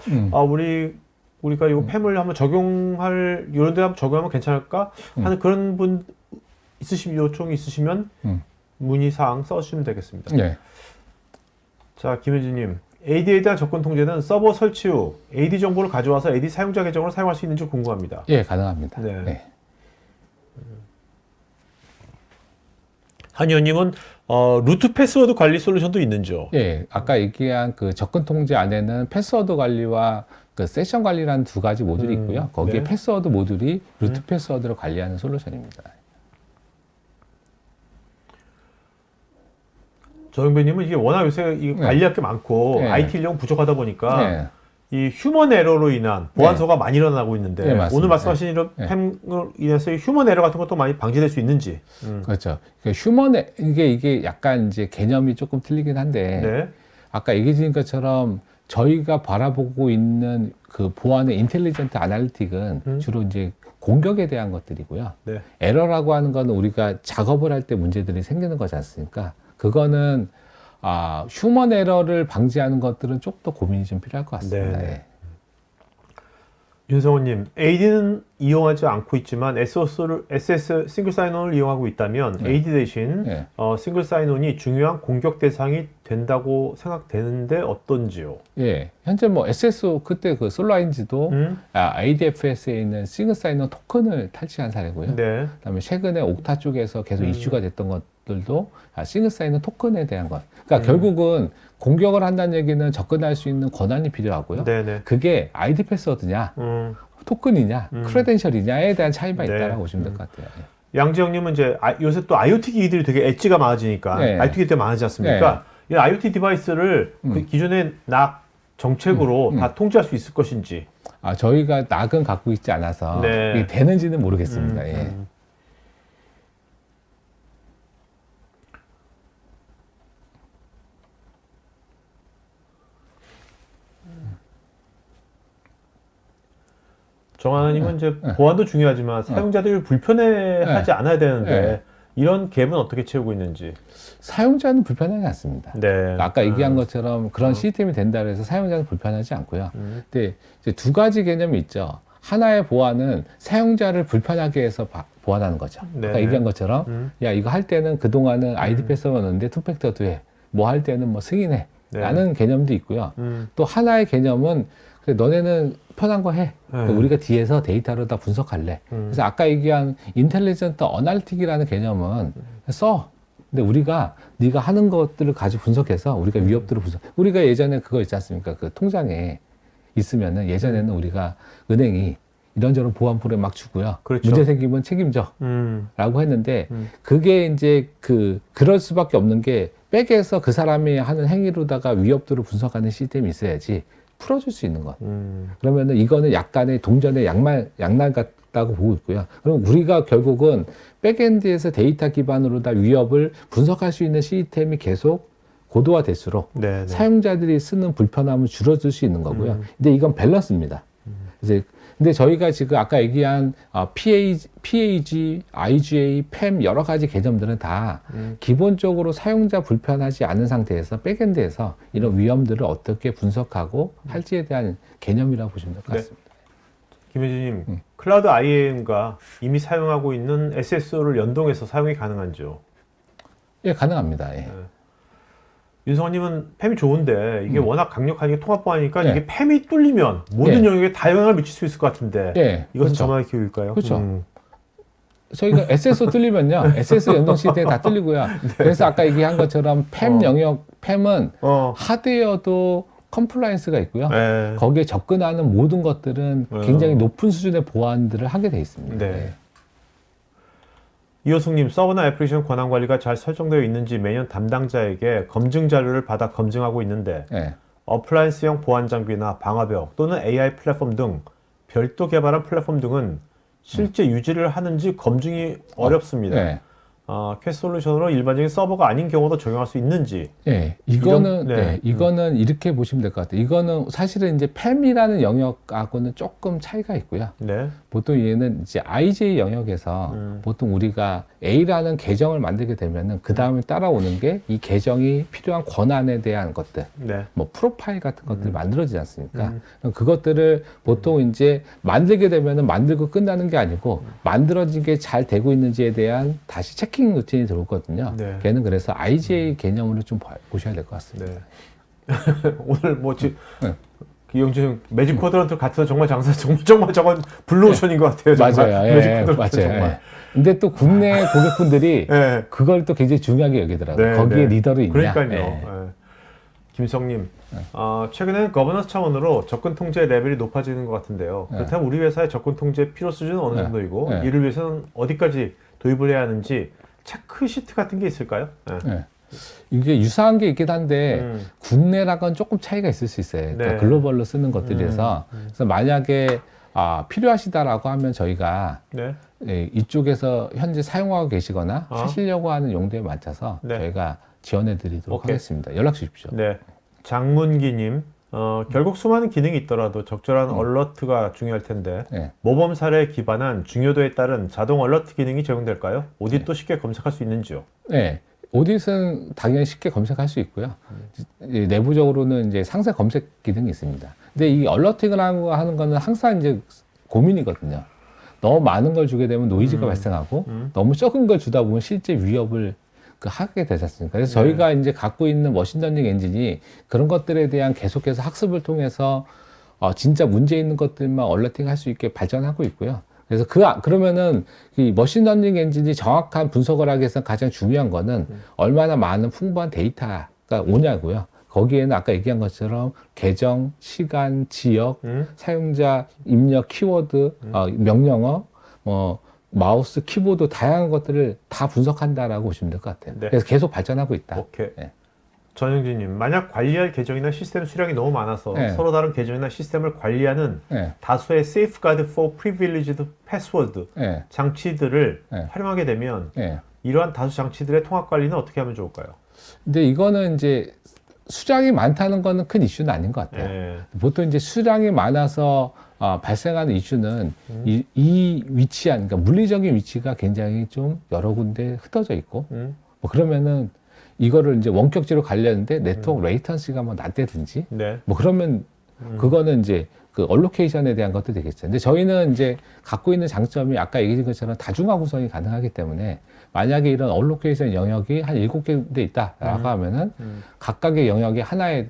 우리가 이거 팸을 한번 적용할 이런 데 한번 적용하면 괜찮을까 하는 그런 분 요청이 있으시면 문의 사항 써주시면 되겠습니다. 예. 자, 김현진님. AD에 대한 접근 통제는 서버 설치 후 AD 정보를 가져와서 AD 사용자 계정으로 사용할 수 있는지 궁금합니다. 예, 가능합니다. 네. 네. 한의원님은 루트 패스워드 관리 솔루션도 있는지요? 예, 아까 얘기한 그 접근 통제 안에는 패스워드 관리와 그 세션 관리라는 두 가지 모듈이 있고요. 거기에 네. 패스워드 모듈이 루트 패스워드를 관리하는 솔루션입니다. 정영배님은 이게 워낙 요새 이 관리할 게 많고 네. IT 인력 부족하다 보니까 네. 이 휴먼 에러로 인한 보안소가 많이 일어나고 있는데 네, 맞습니다. 오늘 말씀하신 이런 네. 팸으로 인해서 이 휴먼 에러 같은 것도 많이 방지될 수 있는지. 그렇죠. 이게 약간 이제 개념이 조금 틀리긴 한데 네. 아까 얘기해 주신 것처럼 저희가 바라보고 있는 그 보안의 인텔리전트 아날리틱은 주로 이제 공격에 대한 것들이고요. 네. 에러라고 하는 거는 우리가 작업을 할 때 문제들이 생기는 거지 않습니까? 그거는 휴먼 에러를 방지하는 것들은 좀 더 고민이 좀 필요할 것 같습니다. 네, 네. 예. 윤성호님, AD는 이용하지 않고 있지만 SS 싱글 사인온을 이용하고 있다면 네. AD 대신 네. 싱글 사인온이 중요한 공격 대상이 된다고 생각되는데 어떤지요? 예, 현재 뭐 SSO 그때 그 솔라인지도 ADFS에 있는 싱글 사인온 토큰을 탈취한 사례고요. 네. 그다음에 최근에 옥타 쪽에서 계속 이슈가 됐던 것들도 싱글 사인온 토큰에 대한 것. 그러니까 결국은 공격을 한다는 얘기는 접근할 수 있는 권한이 필요하고요. 네네. 그게 아이디 패스워드냐, 토큰이냐, 크레덴셜이냐에 대한 차이가 네. 있다라고 보시면 될 것 같아요. 예. 양지영님은 이제 요새 또 IoT 기기들이 되게 엣지가 많아지니까 네. IoT 기기들이 많아지지 않습니까? 이 IoT 디바이스를 그 기존의 낙 정책으로 다 통제할 수 있을 것인지. 저희가 낙은 갖고 있지 않아서 네. 이게 되는지는 모르겠습니다. 예. 정하나님은 이제 보안도 중요하지만 사용자들이 불편해하지 않아야 되는데 이런 갭은 어떻게 채우고 있는지. 사용자는 불편하지 않습니다. 네. 아까 얘기한 것처럼 그런 시스템이 된다 해서 사용자는 불편하지 않고요. 근데 이제 두 가지 개념이 있죠. 하나의 보안은 사용자를 불편하게 해서 보완하는 거죠. 네. 아까 얘기한 것처럼 야 이거 할 때는 그동안은 아이디 패스워드 넣는데 투팩터도 해. 뭐 할 때는 뭐 승인해. 네. 라는 개념도 있고요. 또 하나의 개념은 그래, 너네는 편한 거 해. 네. 우리가 뒤에서 데이터를 다 분석할래. 그래서 아까 얘기한 인텔리전트 어널리틱이라는 개념은 써. 근데 우리가 네가 하는 것들을 가지고 분석해서 우리가 위협들을 분석. 우리가 예전에 그거 있지 않습니까? 그 통장에 있으면은 예전에는 우리가 은행이 이런저런 보안 프로그램 막 주고요. 그렇죠. 문제 생기면 책임져. 라고 했는데 그게 이제 그럴 수밖에 없는 게 백에서 그 사람이 하는 행위로다가 위협들을 분석하는 시스템이 있어야지 풀어줄 수 있는 것. 그러면은 이거는 약간의 동전의 양날 같다고 보고 있고요. 그럼 우리가 결국은 백엔드에서 데이터 기반으로 다 위협을 분석할 수 있는 시스템이 계속 고도화될수록 네. 사용자들이 쓰는 불편함을 줄여줄 수 있는 거고요. 근데 이건 밸런스입니다. 이제 근데 저희가 지금 아까 얘기한 PAG, IGA, PAM 여러 가지 개념들은 다 기본적으로 사용자 불편하지 않은 상태에서 백엔드에서 이런 위험들을 어떻게 분석하고 할지에 대한 개념이라고 보시면 될 것 같습니다. 김혜진님, 클라우드 IAM과 이미 사용하고 있는 SSO를 연동해서 사용이 가능한지요? 예, 가능합니다. 예. 윤성원님은 팸이 좋은데 이게 워낙 강력하게 통합 보안이니까 네. 이게 팸이 뚫리면 모든 영역에 다 영향을 미칠 수 있을 것 같은데 예, 이것은 그렇죠. 저만의 기회일까요? 그렇죠. 저희가 SSO 뚫리면요, SS 연동 시스템이 다 뚫리고요. 그래서 아까 얘기한 것처럼 팸 영역, 팸은 하드웨어도 컴플라이언스가 있고요. 네. 거기에 접근하는 모든 것들은 굉장히 높은 수준의 보안들을 하게 돼 있습니다. 네. 이호숙님, 서버나 애플리케이션 권한 관리가 잘 설정되어 있는지 매년 담당자에게 검증 자료를 받아 검증하고 있는데 네. 어플라이언스형 보안 장비나 방화벽 또는 AI 플랫폼 등 별도 개발한 플랫폼 등은 실제 유지를 하는지 검증이 어렵습니다. 네. 캣솔루션으로 일반적인 서버가 아닌 경우도 적용할 수 있는지. 네, 이거는 네. 네, 이거는 이렇게 보시면 될 것 같아요. 이거는 사실은 이제 팸이라는 영역하고는 조금 차이가 있고요. 네. 보통 얘는 이제 IJ 영역에서 보통 우리가 A라는 계정을 만들게 되면은 그 다음에 따라오는 게 이 계정이 필요한 권한에 대한 것들, 네. 뭐 프로파일 같은 것들이 만들어지지 않습니까? 그럼 그것들을 보통 이제 만들게 되면은 만들고 끝나는 게 아니고 만들어진 게 잘 되고 있는지에 대한 다시 체킹 루틴이 들어오거든요. 네. 걔는 그래서 IJ 개념으로 좀 보셔야 될 것 같습니다. 네. 오늘 뭐 네. 이영준 매직 쿼드런트 같은 정말 장사 정말 저건 블루오션인 것 같아요. 정말. 맞아요. 매직 예, 쿼드런트 맞아요. 정말. 예. 근데 또 국내 고객분들이 네. 그걸 또 굉장히 중요하게 여기더라고요. 네, 거기에 네. 리더로 있냐. 그러니까요. 예. 네. 김성님, 최근에는 거버넌스 차원으로 접근 통제 레벨이 높아지는 것 같은데요. 네. 그렇다면 우리 회사의 접근 통제 필요 수준은 어느 네. 정도이고 네. 이를 위해서는 어디까지 도입을 해야 하는지 체크 시트 같은 게 있을까요? 네. 예. 이게 유사한 게 있긴 한데 국내랑은 조금 차이가 있을 수 있어요. 그러니까 네. 글로벌로 쓰는 것들이라서 그래서 만약에 필요하시다라고 하면 저희가 네. 예, 이쪽에서 현재 사용하고 계시거나 하시려고 하는 용도에 맞춰서 네. 저희가 지원해 드리도록 오케이. 하겠습니다. 연락 주십시오. 네. 장문기님, 결국 수많은 기능이 있더라도 적절한 얼러트가 중요할 텐데 네. 모범 사례에 기반한 중요도에 따른 자동 얼러트 기능이 적용될까요? 오디도 쉽게 검색할 수 있는지요? 네. 오디트는 당연히 쉽게 검색할 수 있고요. 내부적으로는 이제 상세 검색 기능이 있습니다. 근데 이 얼러팅을 하는 거는 항상 이제 고민이거든요. 너무 많은 걸 주게 되면 노이즈가 발생하고 너무 적은 걸 주다 보면 실제 위협을 하게 되지 않습니까? 그래서 저희가 이제 갖고 있는 머신러닝 엔진이 그런 것들에 대한 계속해서 학습을 통해서 진짜 문제 있는 것들만 얼러팅 할 수 있게 발전하고 있고요. 그래서 그러면은 이 머신러닝 엔진이 정확한 분석을 하기 위해서 가장 중요한 거는 얼마나 많은 풍부한 데이터가 오냐고요. 거기에는 아까 얘기한 것처럼 계정, 시간, 지역, 사용자 입력 키워드, 명령어, 마우스, 키보드 다양한 것들을 다 분석한다라고 보시면 될 것 같아요. 네. 그래서 계속 발전하고 있다. 오케이. 네. 전영진님, 만약 관리할 계정이나 시스템 수량이 너무 많아서 네. 서로 다른 계정이나 시스템을 관리하는 네. 다수의 Safeguard for Privileged Password 네. 장치들을 네. 활용하게 되면 네. 이러한 다수 장치들의 통합 관리는 어떻게 하면 좋을까요? 근데 이거는 이제 수량이 많다는 거는 큰 이슈는 아닌 것 같아요. 네. 보통 이제 수량이 많아서 발생하는 이슈는 이 위치한, 그러니까 물리적인 위치가 굉장히 좀 여러 군데 흩어져 있고, 뭐 그러면은 이거를 이제 원격지로 가려는데 네트워크 레이턴시가 뭐 낮다든지, 네. 뭐 그러면 그거는 이제 그 얼로케이션에 대한 것도 되겠죠. 근데 저희는 이제 갖고 있는 장점이 아까 얘기한 것처럼 다중화 구성이 가능하기 때문에 만약에 이런 얼로케이션 영역이 한 7군데 있다라고 하면은 각각의 영역에 하나의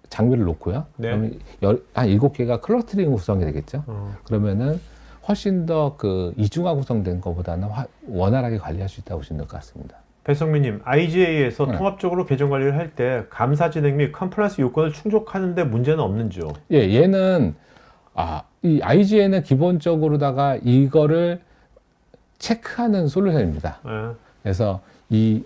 장비를 놓고요. 네. 그러면 한 7개가 클러스터링 구성이 되겠죠. 그러면은 훨씬 더 그 이중화 구성된 것보다는 원활하게 관리할 수 있다고 보시면 될 것 같습니다. 배성민님, IGA에서 네. 통합적으로 계정 관리를 할 때 감사 진행 및 컴플라이언스 요건을 충족하는데 문제는 없는지요? 예, 얘는 이 IGN은 기본적으로다가 이거를 체크하는 솔루션입니다. 네. 그래서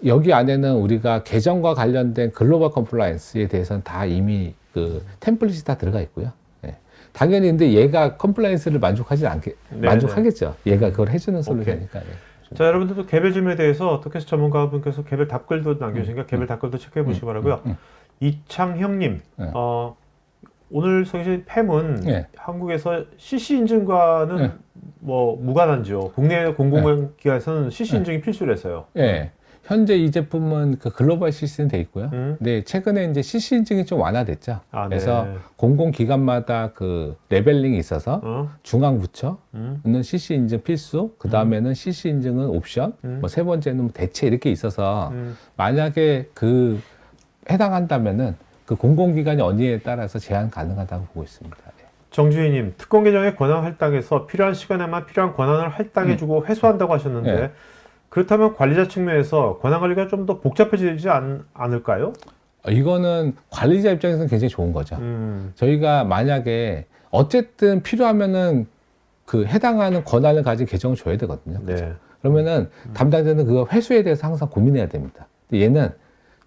여기 안에는 우리가 계정과 관련된 글로벌 컴플라이언스에 대해서는 다 이미 그 템플릿이 다 들어가 있고요. 예. 당연히 근데 얘가 컴플라이언스를 만족하겠죠. 얘가 그걸 해주는 솔루션이니까. 예. 자, 여러분들도 개별 질문에 대해서 어떻게 개별 개별 답글도 남겨주시니까 개별 답글도 체크해 보시기 바라고요. 이창형님, 네. 오늘 소개해주신 팸은 네. 한국에서 CC 인증과는 네. 뭐 무관한지요? 국내 공공기관에서는 CC 인증이 필수라서요. 예. 현재 이 제품은 그 글로벌 CC는 돼 있고요. 근데 최근에 이제 CC 인증이 좀 완화됐죠. 그래서 네. 공공기관마다 그 레벨링이 있어서 중앙부처는 CC 인증 필수, 그 다음에는 CC 인증은 옵션, 뭐 세 번째는 뭐 대체 이렇게 있어서 만약에 그 해당한다면은 그 공공기관이 어디에 따라서 제한 가능하다고 보고 있습니다. 예. 정주희님, 특권 계정의 권한 할당에서 필요한 시간에만 필요한 권한을 할당해주고 회수한다고 하셨는데 네. 그렇다면 관리자 측면에서 권한 관리가 좀 더 복잡해지지 않을까요? 이거는 관리자 입장에서는 굉장히 좋은 거죠. 저희가 만약에 어쨌든 필요하면은 그 해당하는 권한을 가진 계정을 줘야 되거든요. 그렇죠? 네. 그러면은 담당자는 그 회수에 대해서 항상 고민해야 됩니다. 근데 얘는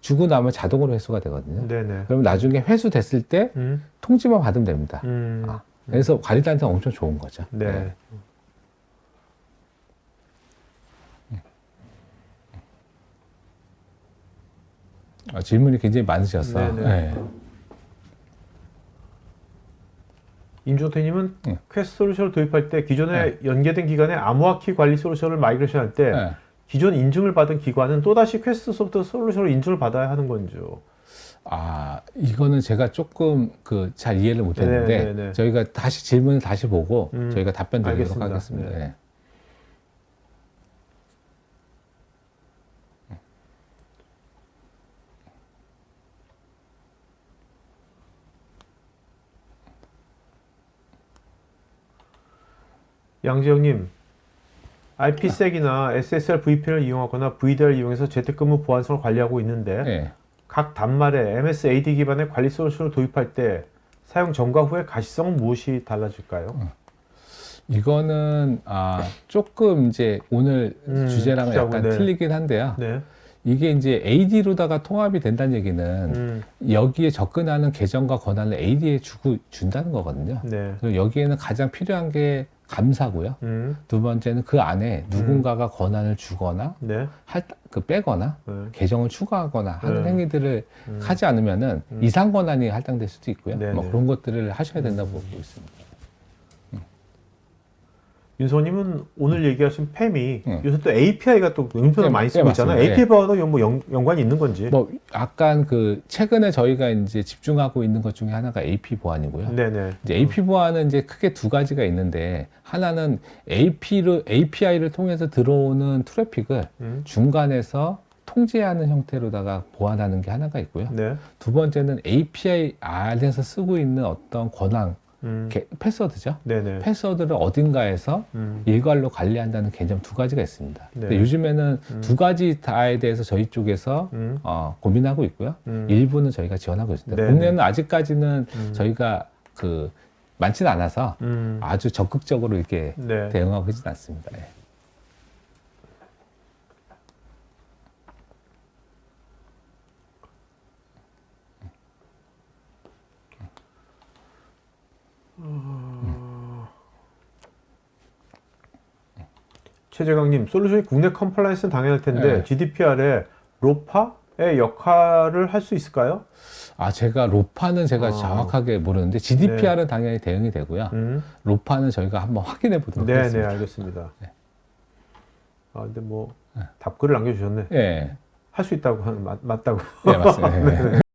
주고 나면 자동으로 회수가 되거든요. 네네. 그러면 나중에 회수됐을 때 통지만 받으면 됩니다. 그래서 관리자한테 엄청 좋은 거죠. 네. 네. 질문이 굉장히 많으셔서. 네네. 네. 임종태님은 퀘스트 솔루션을 도입할 때 기존에 연계된 기관에 암호화키 관리 솔루션을 마이그레이션 할 때 네. 기존 인증을 받은 기관은 또다시 퀘스트 소프트 솔루션으로 인증을 받아야 하는 건지요? 이거는 제가 조금 잘 이해를 못했는데 네네네. 저희가 다시 질문을 다시 보고 저희가 답변 드리도록 알겠습니다. 하겠습니다. 네. 네. 양지영님, IPsek이나 SSL VPN을 이용하거나 VDR을 이용해서 재택근무 보안성을 관리하고 있는데 네. 각 단말에 MS-AD 기반의 관리 솔루션을 도입할 때 사용 전과 후의 가시성은 무엇이 달라질까요? 이거는 조금 이제 오늘 주제랑은 주제하고, 약간 네. 틀리긴 한데요. 네. 이게 이제 AD로다가 통합이 된다는 얘기는 여기에 접근하는 계정과 권한을 AD에 준다는 거거든요. 네. 그래서 여기에는 가장 필요한 게 감사고요. 두 번째는 그 안에 누군가가 권한을 주거나 네. 빼거나 네. 계정을 추가하거나 하는 네. 행위들을 하지 않으면은 이상 권한이 할당될 수도 있고요. 네, 뭐 네. 그런 것들을 하셔야 된다고 보고 있습니다. 윤소님은 오늘 얘기하신 팸이 응. 요새 또 API가 또 응표를 네, 많이 네, 쓰고 있잖아요. 맞습니다. API와도 뭐 연관이 있는 건지. 뭐 약간 최근에 저희가 이제 집중하고 있는 것 중에 하나가 AP 보안이고요. 네네. 이제 AP 보안은 이제 크게 두 가지가 있는데 하나는 API를 통해서 들어오는 트래픽을 중간에서 통제하는 형태로다가 보완하는 게 하나가 있고요. 네. 두 번째는 API 안에서 쓰고 있는 어떤 권한, 패스워드죠. 네네. 패스워드를 어딘가에서 일괄로 관리한다는 개념 두 가지가 있습니다. 네. 근데 요즘에는 두 가지 다에 대해서 저희 쪽에서 고민하고 있고요. 일부는 저희가 지원하고 있습니다. 네. 국내는 아직까지는 저희가 많지는 않아서 아주 적극적으로 이렇게 네. 대응하고 있지는 않습니다. 예. 최재강님, 솔루션이 국내 컴플라이언스는 당연할 텐데 네. GDPR에 로파, 역할을 할 수 있을까요? 제가 로파는 제가 정확하게 모르는데 GDPR은 당연히 대응이 되고요. 로파는 저희가 한번 확인해 보도록 네, 하겠습니다. 네, 알겠습니다. 네. 근데 뭐 답글을 남겨주셨네. 네. 할 수 있다고 맞다고. 네, 맞습니다. 네.